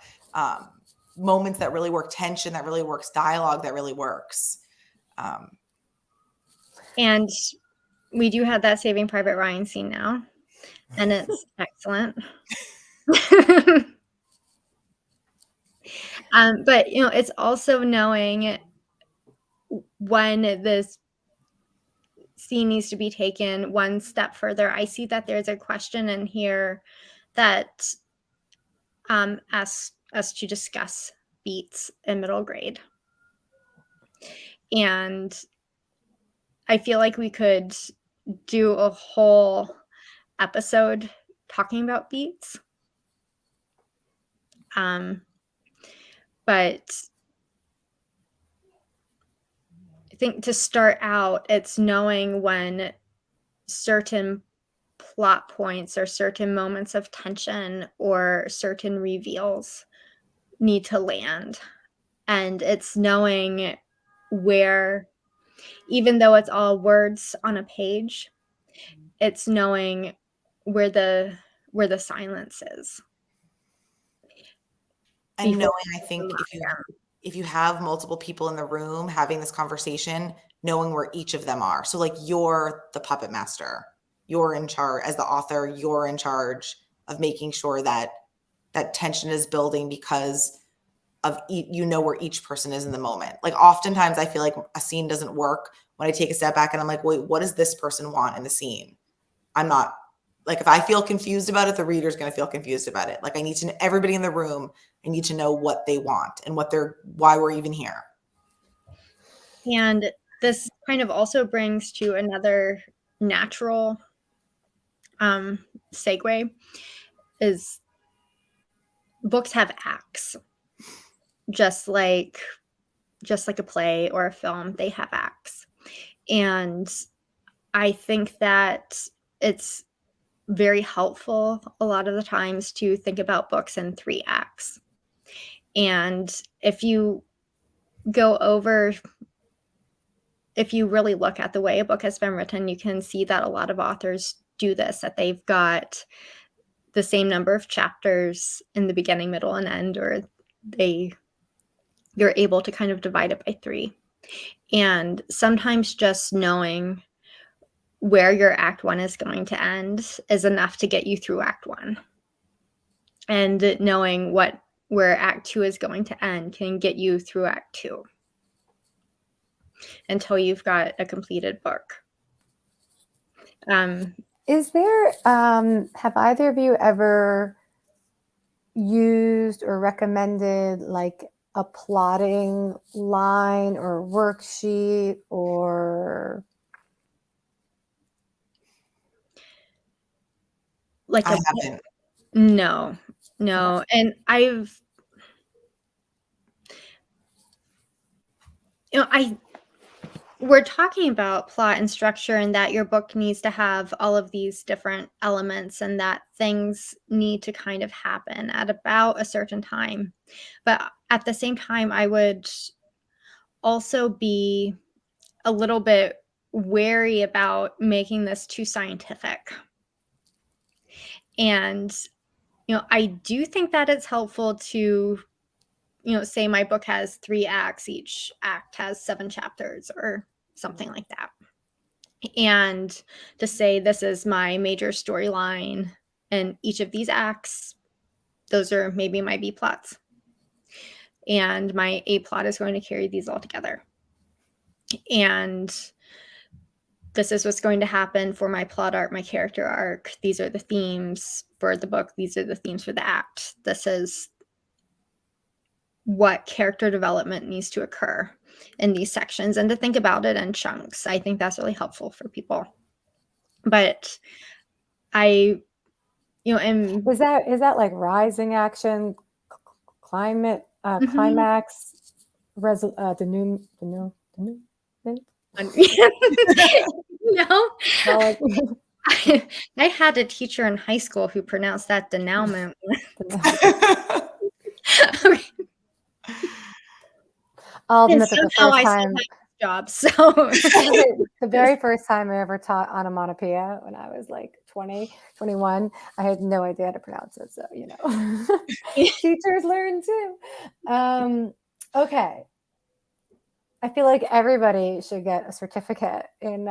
[SPEAKER 3] Moments that really work, tension that really works, dialogue that really works.
[SPEAKER 2] And we do have that Saving Private Ryan scene now, and it's excellent. But it's also knowing when this scene needs to be taken one step further. I see that there's a question in here that asks us to discuss beats in middle grade. And I feel like we could do a whole episode talking about beats. But I think to start out, it's knowing when certain plot points or certain moments of tension or certain reveals need to land. And it's knowing where, even though it's all words on a page, it's knowing where the silence is.
[SPEAKER 3] And knowing, I think if you have multiple people in the room having this conversation, knowing where each of them are. So like you're the puppet master, you're in charge as the author, you're in charge of making sure that that tension is building because of where each person is in the moment. Like oftentimes I feel like a scene doesn't work when I take a step back and I'm like, wait, what does this person want in the scene? I'm not like, if I feel confused about it, the reader's going to feel confused about it. Like I need to know everybody in the room. I need to know what they want and why we're even here.
[SPEAKER 2] And this kind of also brings to another natural segue is books have acts, just like a play or a film, they have acts. And I think that it's very helpful a lot of the times to think about books in 3 acts. And if you really look at the way a book has been written, you can see that a lot of authors do this, that they've got the same number of chapters in the beginning, middle, and end, or you're able to kind of divide it by 3. And sometimes just knowing where your act 1 is going to end is enough to get you through act 1. And knowing where act 2 is going to end can get you through act 2 until you've got a completed book.
[SPEAKER 1] Is there, have either of you ever used or recommended like a plotting line or worksheet or
[SPEAKER 2] like
[SPEAKER 3] I haven't.
[SPEAKER 2] No. And we're talking about plot and structure and that your book needs to have all of these different elements and that things need to kind of happen at about a certain time. But at the same time, I would also be a little bit wary about making this too scientific. And, I do think that it's helpful to, say my book has 3 acts, each act has 7 chapters or something like that. And to say this is my major storyline and each of these acts, those are maybe my B plots. And my A plot is going to carry these all together. And this is what's going to happen for my plot arc, my character arc. These are the themes for the book. These are the themes for the act. This is what character development needs to occur in these sections, and to think about it in chunks. I think that's really helpful for people. But I And
[SPEAKER 1] Is that like rising action, climate, climax,
[SPEAKER 2] well, I had a teacher in high school who pronounced that denouement.
[SPEAKER 1] I'll
[SPEAKER 2] And
[SPEAKER 1] admit that the
[SPEAKER 2] somehow
[SPEAKER 1] first
[SPEAKER 2] I still
[SPEAKER 1] time,
[SPEAKER 2] have this job, so
[SPEAKER 1] the very first time I ever taught onomatopoeia when I was like 20, 21, I had no idea how to pronounce it. So, teachers learn too. Okay. I feel like everybody should get a certificate in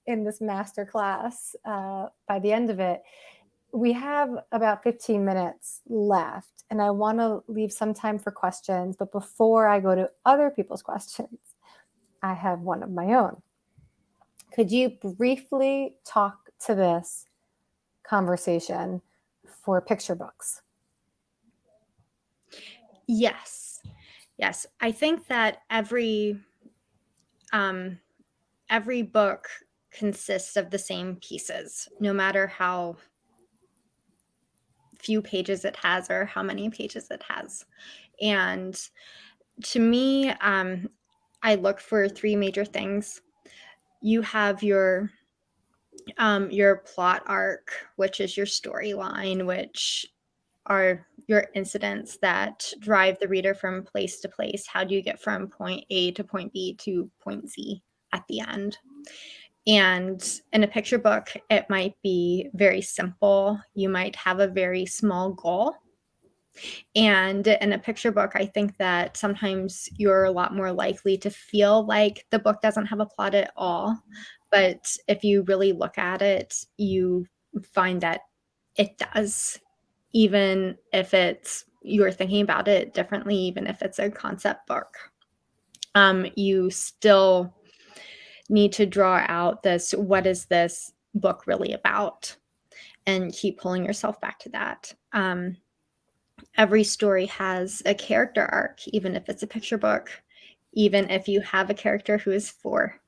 [SPEAKER 1] this master class by the end of it. We have about 15 minutes left, and I want to leave some time for questions. But before I go to other people's questions, I have one of my own. Could you briefly talk to this conversation for picture books?
[SPEAKER 2] Yes. I think that every book consists of the same pieces, no matter how few pages it has or how many pages it has. And to me, I look for three major things. You have your plot arc, which is your storyline, which are your incidents that drive the reader from place to place. How do you get from point A to point B to point Z at the end? And in a picture book, it might be very simple. You might have a very small goal. And in a picture book, I think that sometimes you're a lot more likely to feel like the book doesn't have a plot at all. But if you really look at it, you find that it does, even if you're thinking about it differently, even if it's a concept book. You still need to draw out what is this book really about, and keep pulling yourself back to that. Every story has a character arc, even if it's a picture book. Even if you have a character who is 4,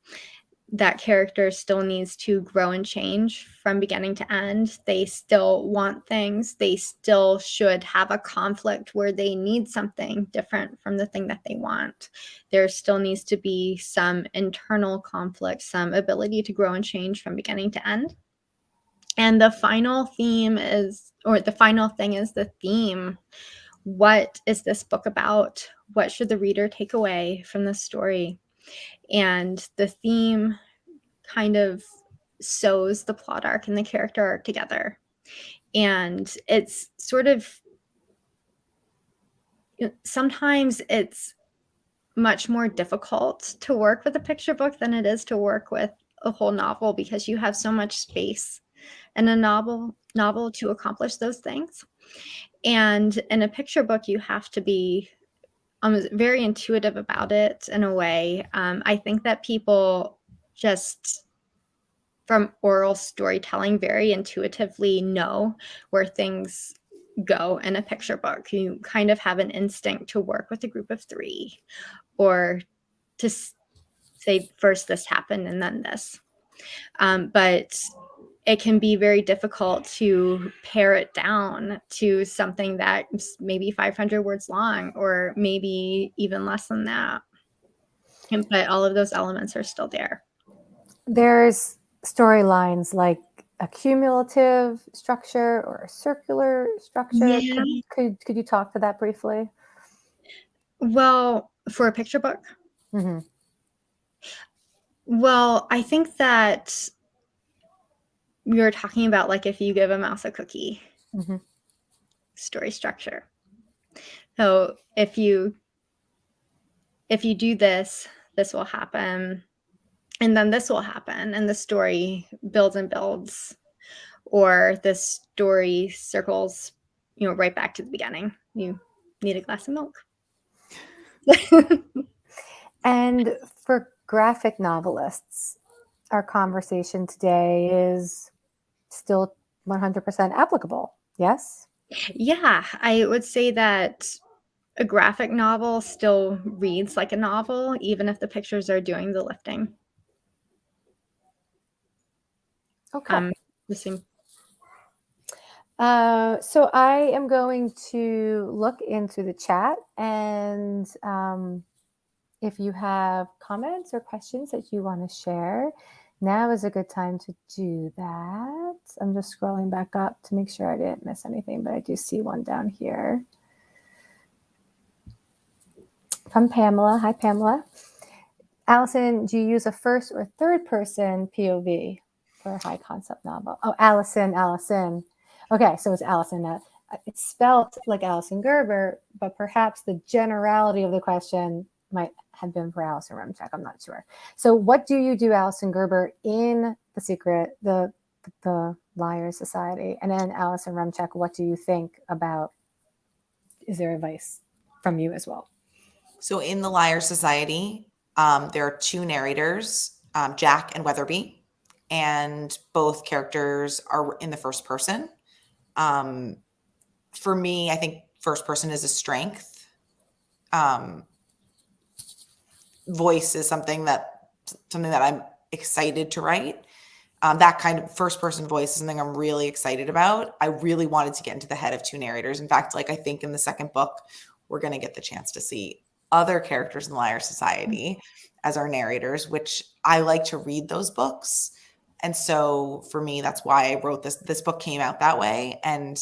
[SPEAKER 2] that character still needs to grow and change from beginning to end. They still want things. They still should have a conflict where they need something different from the thing that they want. There still needs to be some internal conflict, some ability to grow and change from beginning to end. And the final thing is the theme. What is this book about? What should the reader take away from the story? And the theme kind of sews the plot arc and the character arc together. And it's sort of, sometimes it's much more difficult to work with a picture book than it is to work with a whole novel, because you have so much space in a novel to accomplish those things. And in a picture book, you have to be very intuitive about it in a way. I think that people just from oral storytelling very intuitively know where things go in a picture book. You kind of have an instinct to work with a group of 3, or to say first this happened and then this. But it can be very difficult to pare it down to something that's maybe 500 words long, or maybe even less than that. But all of those elements are still there.
[SPEAKER 1] There's storylines like a cumulative structure or a circular structure.
[SPEAKER 2] Yeah.
[SPEAKER 1] Could you talk to that briefly?
[SPEAKER 2] Well, for a picture book?
[SPEAKER 1] Mm-hmm.
[SPEAKER 2] Well, I think that you're talking about like if you give a mouse a cookie,
[SPEAKER 1] Mm-hmm.
[SPEAKER 2] story structure. So if you do this will happen, and then this will happen, and the story builds and builds, or the story circles, right back to the beginning. You need a glass of milk.
[SPEAKER 1] And for graphic novelists, our conversation today is still 100% applicable. Yes?
[SPEAKER 2] Yeah, I would say that a graphic novel still reads like a novel, even if the pictures are doing the lifting.
[SPEAKER 1] Okay.
[SPEAKER 2] The same.
[SPEAKER 1] So I am going to look into the chat, and if you have comments or questions that you want to share, now is a good time to do that. I'm just scrolling back up to make sure I didn't miss anything, but I do see one down here from Pamela. Hi, Pamela. Allison, do you use a first or third person POV for a high concept novel? Oh, Allison. Okay, so it's Allison. It's spelled like Alyson Gerber, but perhaps the generality of the question might have been for Allison Remcheck. I'm not sure. So what do you do, Alyson Gerber, in The Secret, the Liar Society? And then Allison Remcheck, what do you think about, is there advice from you as well?
[SPEAKER 3] So in The Liar Society, there are two narrators, Jack and Weatherby, and both characters are in the first person. For me, I think first person is a strength. Voice is something that I'm excited to write. That kind of first person voice is something I'm really excited about. I really wanted to get into the head of two narrators. In fact, like I think in the second book, we're going to get the chance to see other characters in the Liar Society as our narrators, which I like to read those books. And so for me, that's why I wrote this. This book came out that way and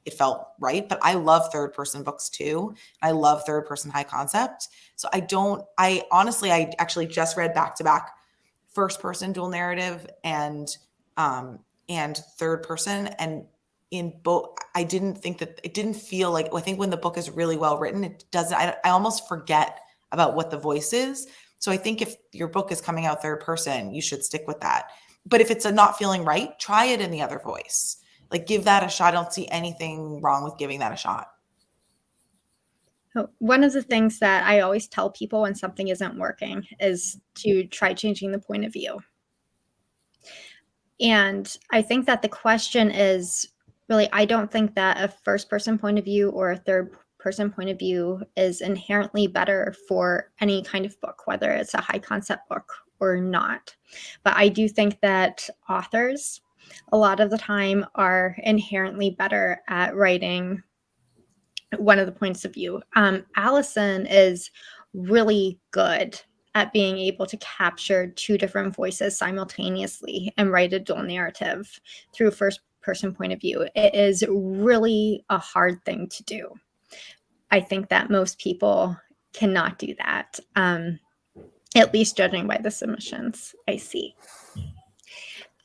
[SPEAKER 3] it felt right. But I love third person books too. I love third person high concept. So I actually just read back to back first person dual narrative and third person. And in both, I didn't think that it didn't feel like, I think when the book is really well written, it doesn't, I almost forget about what the voice is. So I think if your book is coming out third person, you should stick with that. But if it's not feeling right, try it in the other voice. Like give that a shot. I don't see anything wrong with giving that a shot.
[SPEAKER 2] One of the things that I always tell people when something isn't working is to try changing the point of view. And I think that the question is really, I don't think that a first person point of view or a third person point of view is inherently better for any kind of book, whether it's a high concept book or not. But I do think that authors, a lot of the time, are inherently better at writing one of the points of view. Allison is really good at being able to capture two different voices simultaneously and write a dual narrative through first person point of view. It is really a hard thing to do. I think that most people cannot do that, at least judging by the submissions I see.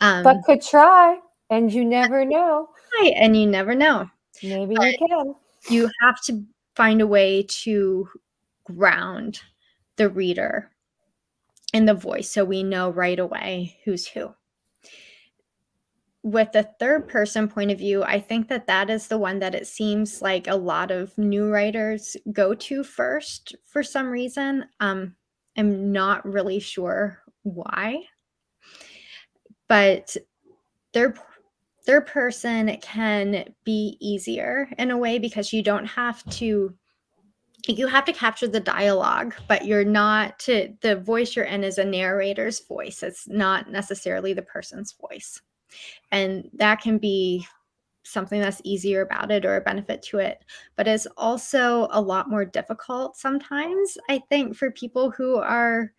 [SPEAKER 1] But could try, and you never know.
[SPEAKER 2] Right, and you never know.
[SPEAKER 1] Maybe you can.
[SPEAKER 2] You have to find a way to ground the reader in the voice so we know right away who's who. With the third person point of view, I think that that is the one that it seems like a lot of new writers go to first for some reason. I'm not really sure why, but third person can be easier in a way because you don't have to, you have to capture the dialogue, but you're not to, the voice you're in is a narrator's voice. It's not necessarily the person's voice. And that can be something that's easier about it or a benefit to it. But it's also a lot more difficult sometimes, I think, for people who are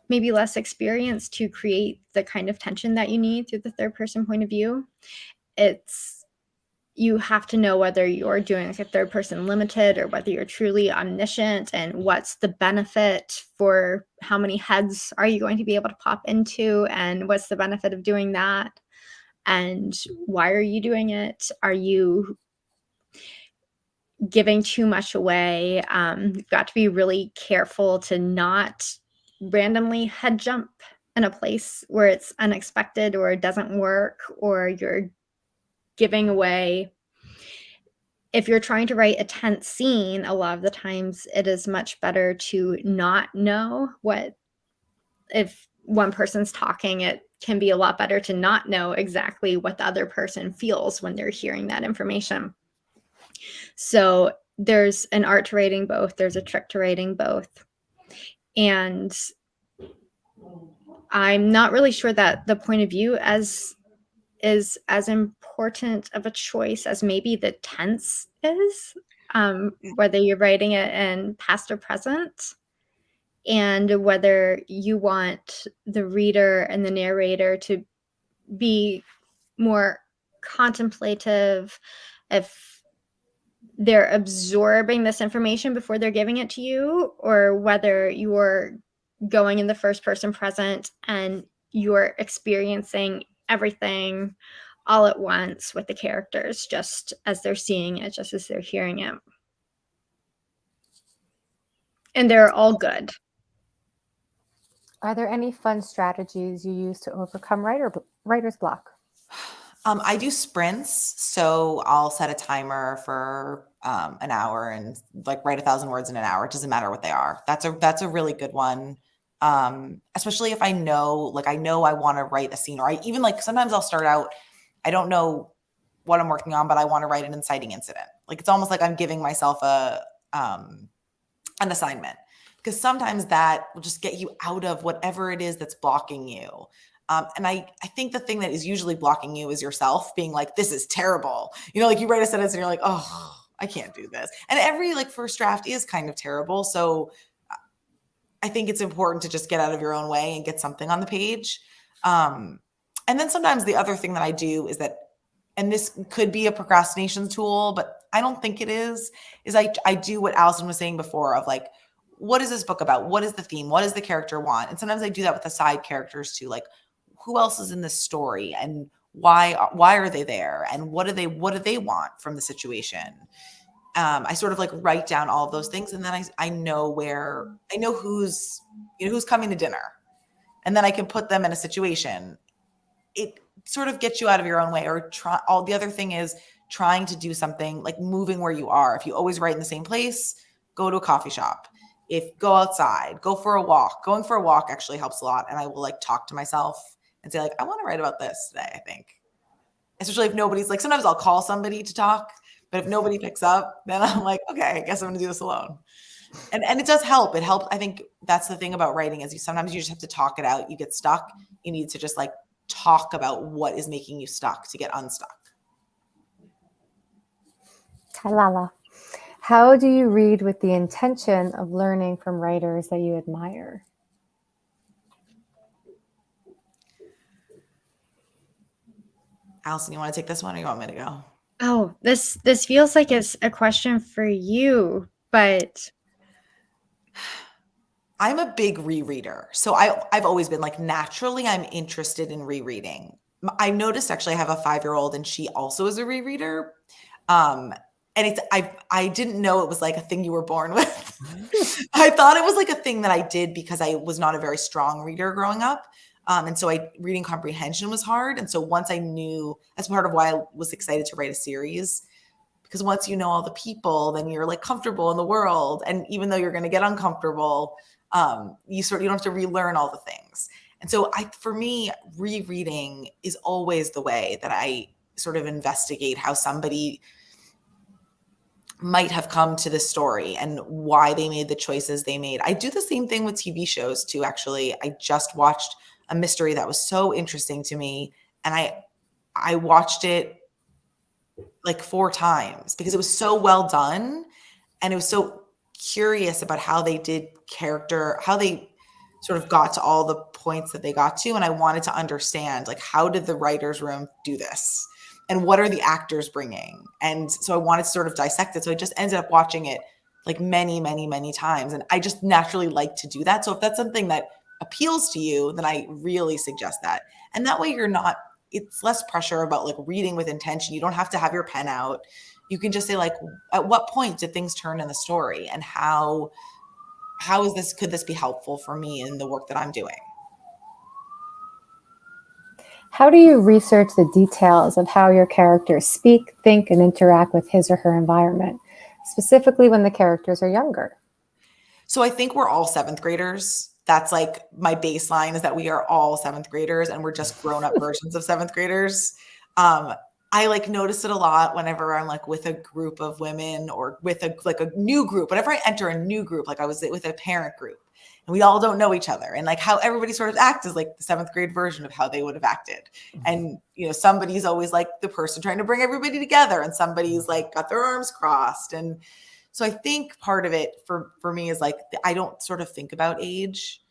[SPEAKER 2] maybe less experienced to create the kind of tension that you need through the third person point of view. You have to know whether you're doing like a third person limited or whether you're truly omniscient, and what's the benefit for how many heads are you going to be able to pop into, and what's the benefit of doing that, and why are you doing it? Are you giving too much away? You've got to be really careful to not randomly head jump in a place where it's unexpected or it doesn't work, or you're giving away. If you're trying to write a tense scene, a lot of the times it is much better to not know what, if one person's talking, it can be a lot better to not know exactly what the other person feels when they're hearing that information. So there's an art to writing both, there's a trick to writing both. And I'm not really sure that the point of view as is as important of a choice as maybe the tense is, whether you're writing it in past or present, and whether you want the reader and the narrator to be more contemplative, if they're absorbing this information before they're giving it to you, or whether you're going in the first person present and you're experiencing everything all at once with the characters, just as they're seeing it, just as they're hearing it. And they're all good.
[SPEAKER 1] Are there any fun strategies you use to overcome writer's block?
[SPEAKER 3] I do sprints, so I'll set a timer for an hour and like write 1,000 words in an hour. It doesn't matter what they are. That's a really good one. Especially if I know I want to write a scene, or I even like sometimes I'll start out, I don't know what I'm working on, but I want to write an inciting incident. Like it's almost like I'm giving myself an assignment, because sometimes that will just get you out of whatever it is that's blocking you. And I think the thing that is usually blocking you is yourself being like, this is terrible. Like you write a sentence and you're like, oh, I can't do this. And every like first draft is kind of terrible. So I think it's important to just get out of your own way and get something on the page. And then sometimes the other thing that I do is that, and this could be a procrastination tool, but I don't think it is I do what Allison was saying before of like, what is this book about? What is the theme? What does the character want? And sometimes I do that with the side characters too. Like, who else is in this story and why are they there? And what do they want from the situation? I sort of like write down all of those things. And then I know who's coming to dinner, and then I can put them in a situation. It sort of gets you out of your own way, or the other thing is trying to do something like moving where you are. If you always write in the same place, go to a coffee shop. Go outside, go for a walk. Going for a walk actually helps a lot. And I will like talk to myself and say like, I want to write about this today, I think. Especially if nobody's like, sometimes I'll call somebody to talk, but if nobody picks up, then I'm like, okay, I guess I'm going to do this alone. And it does help. It helps. I think that's the thing about writing is sometimes you just have to talk it out. You get stuck. You need to just like talk about what is making you stuck to get unstuck.
[SPEAKER 1] Talala. How do you read with the intention of learning from writers that you admire?
[SPEAKER 3] Allison, you want to take this one, or you want me to go?
[SPEAKER 2] Oh, this feels like it's a question for you, but
[SPEAKER 3] I'm a big rereader. So I've always been like, naturally, I'm interested in rereading. I noticed actually I have a 5-year-old and she also is a rereader. And I didn't know it was like a thing you were born with. I thought it was like a thing that I did because I was not a very strong reader growing up. And so reading comprehension was hard. And so once I knew, that's part of why I was excited to write a series, because once you know all the people, then you're like comfortable in the world. And even though you're going to get uncomfortable, you don't have to relearn all the things. And so for me, rereading is always the way that I sort of investigate how somebody might have come to this story and why they made the choices they made. I do the same thing with TV shows too, actually. I just watched a mystery that was so interesting to me, and I watched it like 4 times because it was so well done, and it was so curious about how they did character, how they sort of got to all the points that they got to, and I wanted to understand, like, how did the writer's room do this? And what are the actors bringing? And so I wanted to sort of dissect it. So I just ended up watching it like many, many, many times. And I just naturally like to do that. So if that's something that appeals to you, then I really suggest that. And that way it's less pressure about like reading with intention. You don't have to have your pen out. You can just say like, at what point did things turn in the story? And how could this be helpful for me in the work that I'm doing?
[SPEAKER 1] How do you research the details of how your characters speak, think, and interact with his or her environment, specifically when the characters are younger?
[SPEAKER 3] So I think we're all 7th graders. That's like my baseline, is that we are all 7th graders and we're just grown up versions of 7th graders. I like notice it a lot whenever I'm like with a group of women or with a new group. Whenever I enter a new group, like I was with a parent group and we all don't know each other, and like how everybody sort of acts is like the seventh grade version of how they would have acted. And somebody's always like the person trying to bring everybody together, and somebody's like got their arms crossed. And so I think part of it for me is like I don't sort of think about age.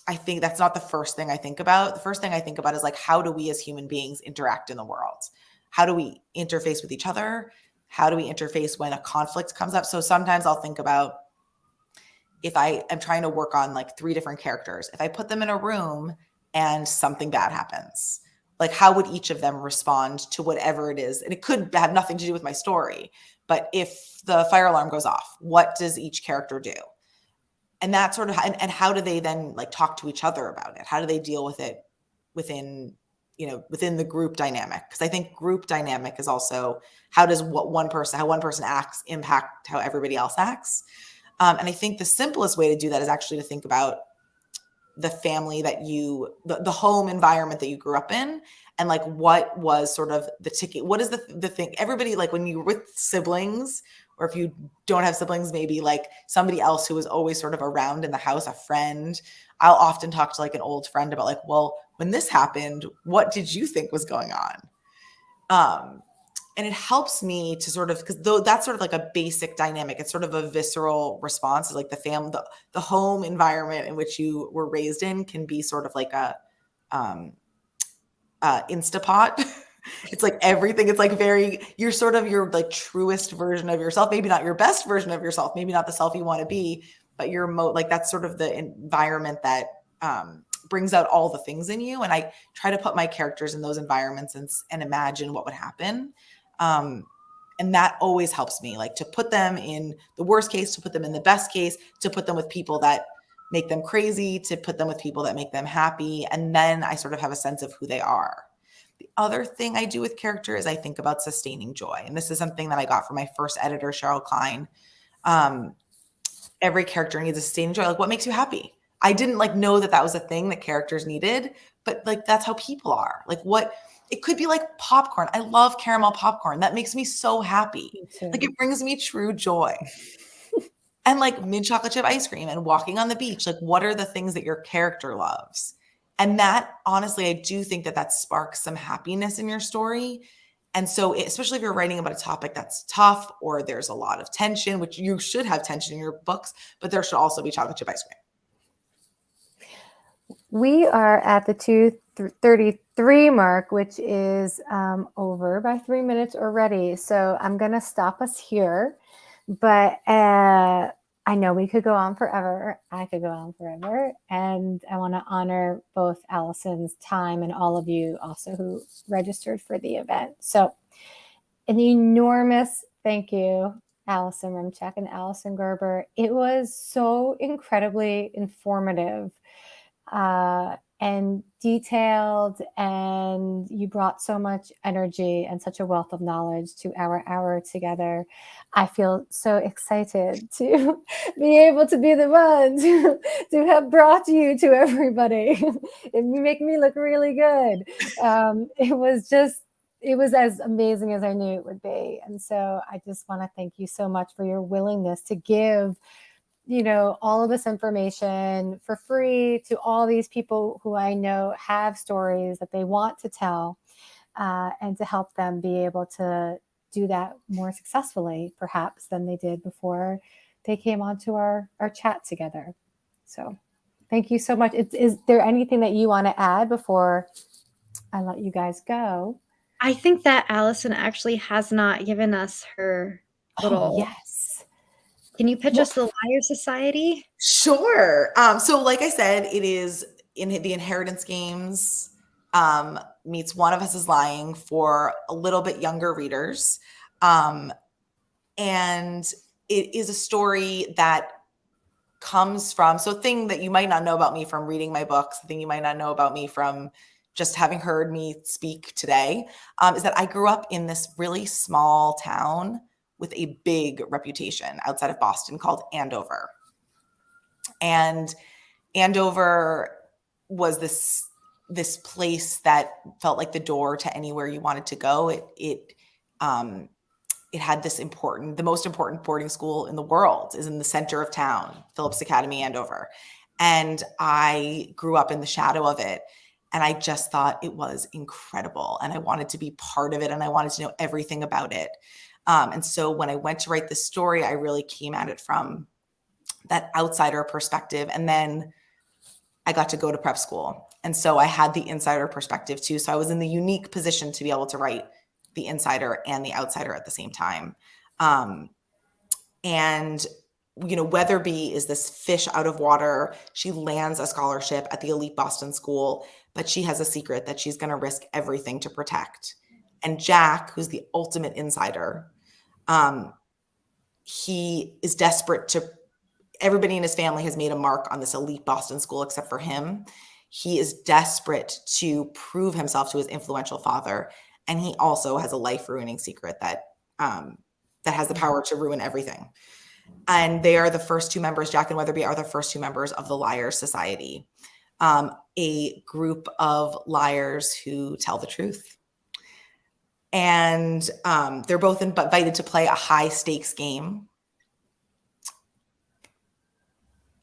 [SPEAKER 3] I think that's not the first thing I think about. The first thing I think about is like, how do we as human beings interact in the world? How do we interface with each other? How do we interface when a conflict comes up? So sometimes I'll think about, if I am trying to work on like 3 different characters, if I put them in a room and something bad happens, like how would each of them respond to whatever it is? And it could have nothing to do with my story, but if the fire alarm goes off, what does each character do? And that sort of, and how do they then like talk to each other about it? How do they deal with it within the group dynamic? Because I think group dynamic is also, how one person acts impact how everybody else acts. And I think the simplest way to do that is actually to think about the family that the home environment that you grew up in, and like what was sort of the ticket, what is the thing, everybody, like when you're with siblings, or if you don't have siblings, maybe like somebody else who was always sort of around in the house, a friend. I'll often talk to like an old friend about like, well, when this happened, what did you think was going on? And it helps me to sort of, because though that's sort of like a basic dynamic, it's sort of a visceral response. It's like the family, the home environment in which you were raised in can be sort of like a Instapot. It's like everything. It's like you're sort of your like truest version of yourself. Maybe not your best version of yourself. Maybe not the self you want to be, but you're like that's sort of the environment that brings out all the things in you. And I try to put my characters in those environments and imagine what would happen. And that always helps me, like to put them in the worst case, to put them in the best case, to put them with people that make them crazy, to put them with people that make them happy. And then I sort of have a sense of who they are. The other thing I do with character is I think about sustaining joy. And this is something that I got from my first editor, Cheryl Klein. Every character needs a sustaining joy. Like, what makes you happy? I didn't like know that was a thing that characters needed, but like, that's how people are. Like it could be like popcorn. I love caramel popcorn. That makes me so happy. Like it brings me true joy. And like mint chocolate chip ice cream and walking on the beach. Like, what are the things that your character loves? And that, honestly, I do think that sparks some happiness in your story. And so, especially if you're writing about a topic that's tough or there's a lot of tension, which you should have tension in your books, but there should also be chocolate chip ice cream.
[SPEAKER 1] We are at the 2:33 mark, which is over by 3 minutes already. So I'm going to stop us here. But I know we could go on forever. I could go on forever. And I want to honor both Allison's time and all of you also who registered for the event. So an enormous thank you, Allison Remcheck and Alyson Gerber. It was so incredibly informative and detailed, and you brought so much energy and such a wealth of knowledge to our hour together. I feel so excited to be able to be the one to have brought you to everybody. It make me look really good. It was as amazing as I knew it would be. And so I just want to thank you so much for your willingness to give all of this information for free to all these people who I know have stories that they want to tell, and to help them be able to do that more successfully, perhaps, than they did before they came onto our chat together. So thank you so much. Is there anything that you want to add before I let you guys go?
[SPEAKER 2] I think that Allison actually has not given us her little...
[SPEAKER 1] Oh, yes.
[SPEAKER 2] Can you pitch us the Liar Society?
[SPEAKER 3] Sure. So like I said, it is in the Inheritance Games meets One of Us is Lying for a little bit younger readers. And it is a story that comes from, so a thing that you might not know about me from reading my books, the thing you might not know about me from just having heard me speak today, is that I grew up in this really small town with a big reputation outside of Boston called Andover. And Andover was this this place that felt like the door to anywhere you wanted to go. It had the most important boarding school in the world is in the center of town, Phillips Academy, Andover. And I grew up in the shadow of it. And I just thought it was incredible. And I wanted to be part of it. And I wanted to know everything about it. And so when I went to write this story, I really came at it from that outsider perspective. And then I got to go to prep school. And so I had the insider perspective too. So I was in the unique position to be able to write the insider and the outsider at the same time. And Weatherby is this fish out of water. She lands a scholarship at the elite Boston school, but she has a secret that she's going to risk everything to protect. And Jack, who's the ultimate insider, he is desperate to, everybody in his family has made a mark on this elite Boston school except for him. He is desperate to prove himself to his influential father. And he also has a life-ruining secret that has the power to ruin everything. And they are the first two members, Jack and Weatherby are the first two members of the Liars Society, a group of liars who tell the truth. And they're both invited to play a high-stakes game.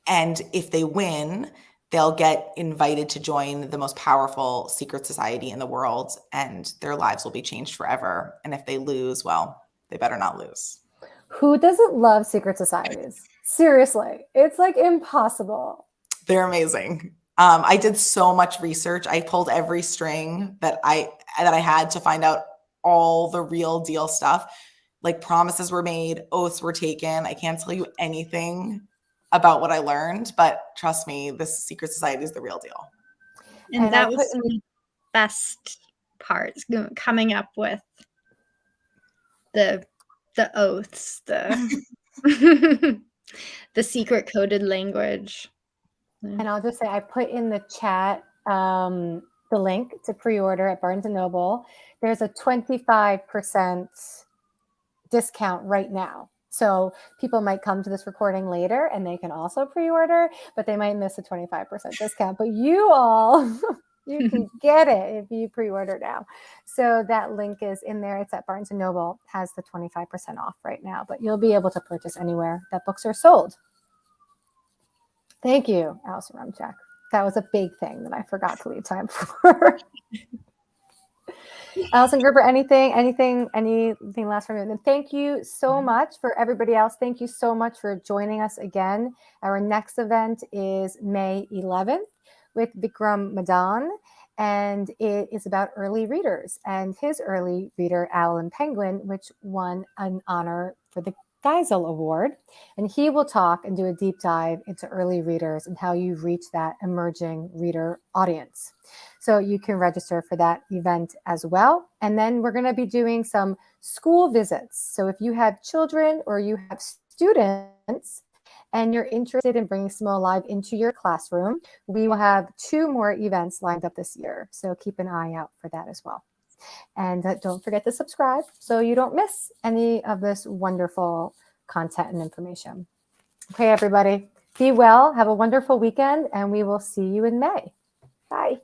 [SPEAKER 3] And if they win, they'll get invited to join the most powerful secret society in the world, and their lives will be changed forever. And if they lose, well, they better not lose.
[SPEAKER 1] Who doesn't love secret societies? Seriously, it's like impossible.
[SPEAKER 3] They're amazing. I did so much research. I pulled every string that I had to find out all the real deal stuff. Like promises were made, oaths were taken. I can't tell you anything about what I learned, but trust me, this secret society is the real deal.
[SPEAKER 2] And that was the best part, coming up with the oaths, the secret coded language.
[SPEAKER 1] And I'll just say, I put in the chat the link to pre-order at Barnes & Noble. There's a 25% discount right now. So people might come to this recording later and they can also pre-order, but they might miss a 25% discount. But you all, you can get it if you pre-order now. So that link is in there. It's at Barnes & Noble, has the 25% off right now, but you'll be able to purchase anywhere that books are sold. Thank you, Allison Remcheck. That was a big thing that I forgot to leave time for. Alyson Gerber, anything last from you? And thank you so much for everybody else. Thank you so much for joining us again. Our next event is May 11th with Vikram Madan, and it is about early readers and his early reader, Alan Penguin, which won an honor for the Geisel Award. And he will talk and do a deep dive into early readers and how you reach that emerging reader audience. So you can register for that event as well. And then we're going to be doing some school visits. So if you have children or you have students and you're interested in bringing Stimul Alive into your classroom, we will have 2 more events lined up this year. So keep an eye out for that as well. And don't forget to subscribe so you don't miss any of this wonderful content and information. Okay, everybody, be well, have a wonderful weekend, and we will see you in May. Bye.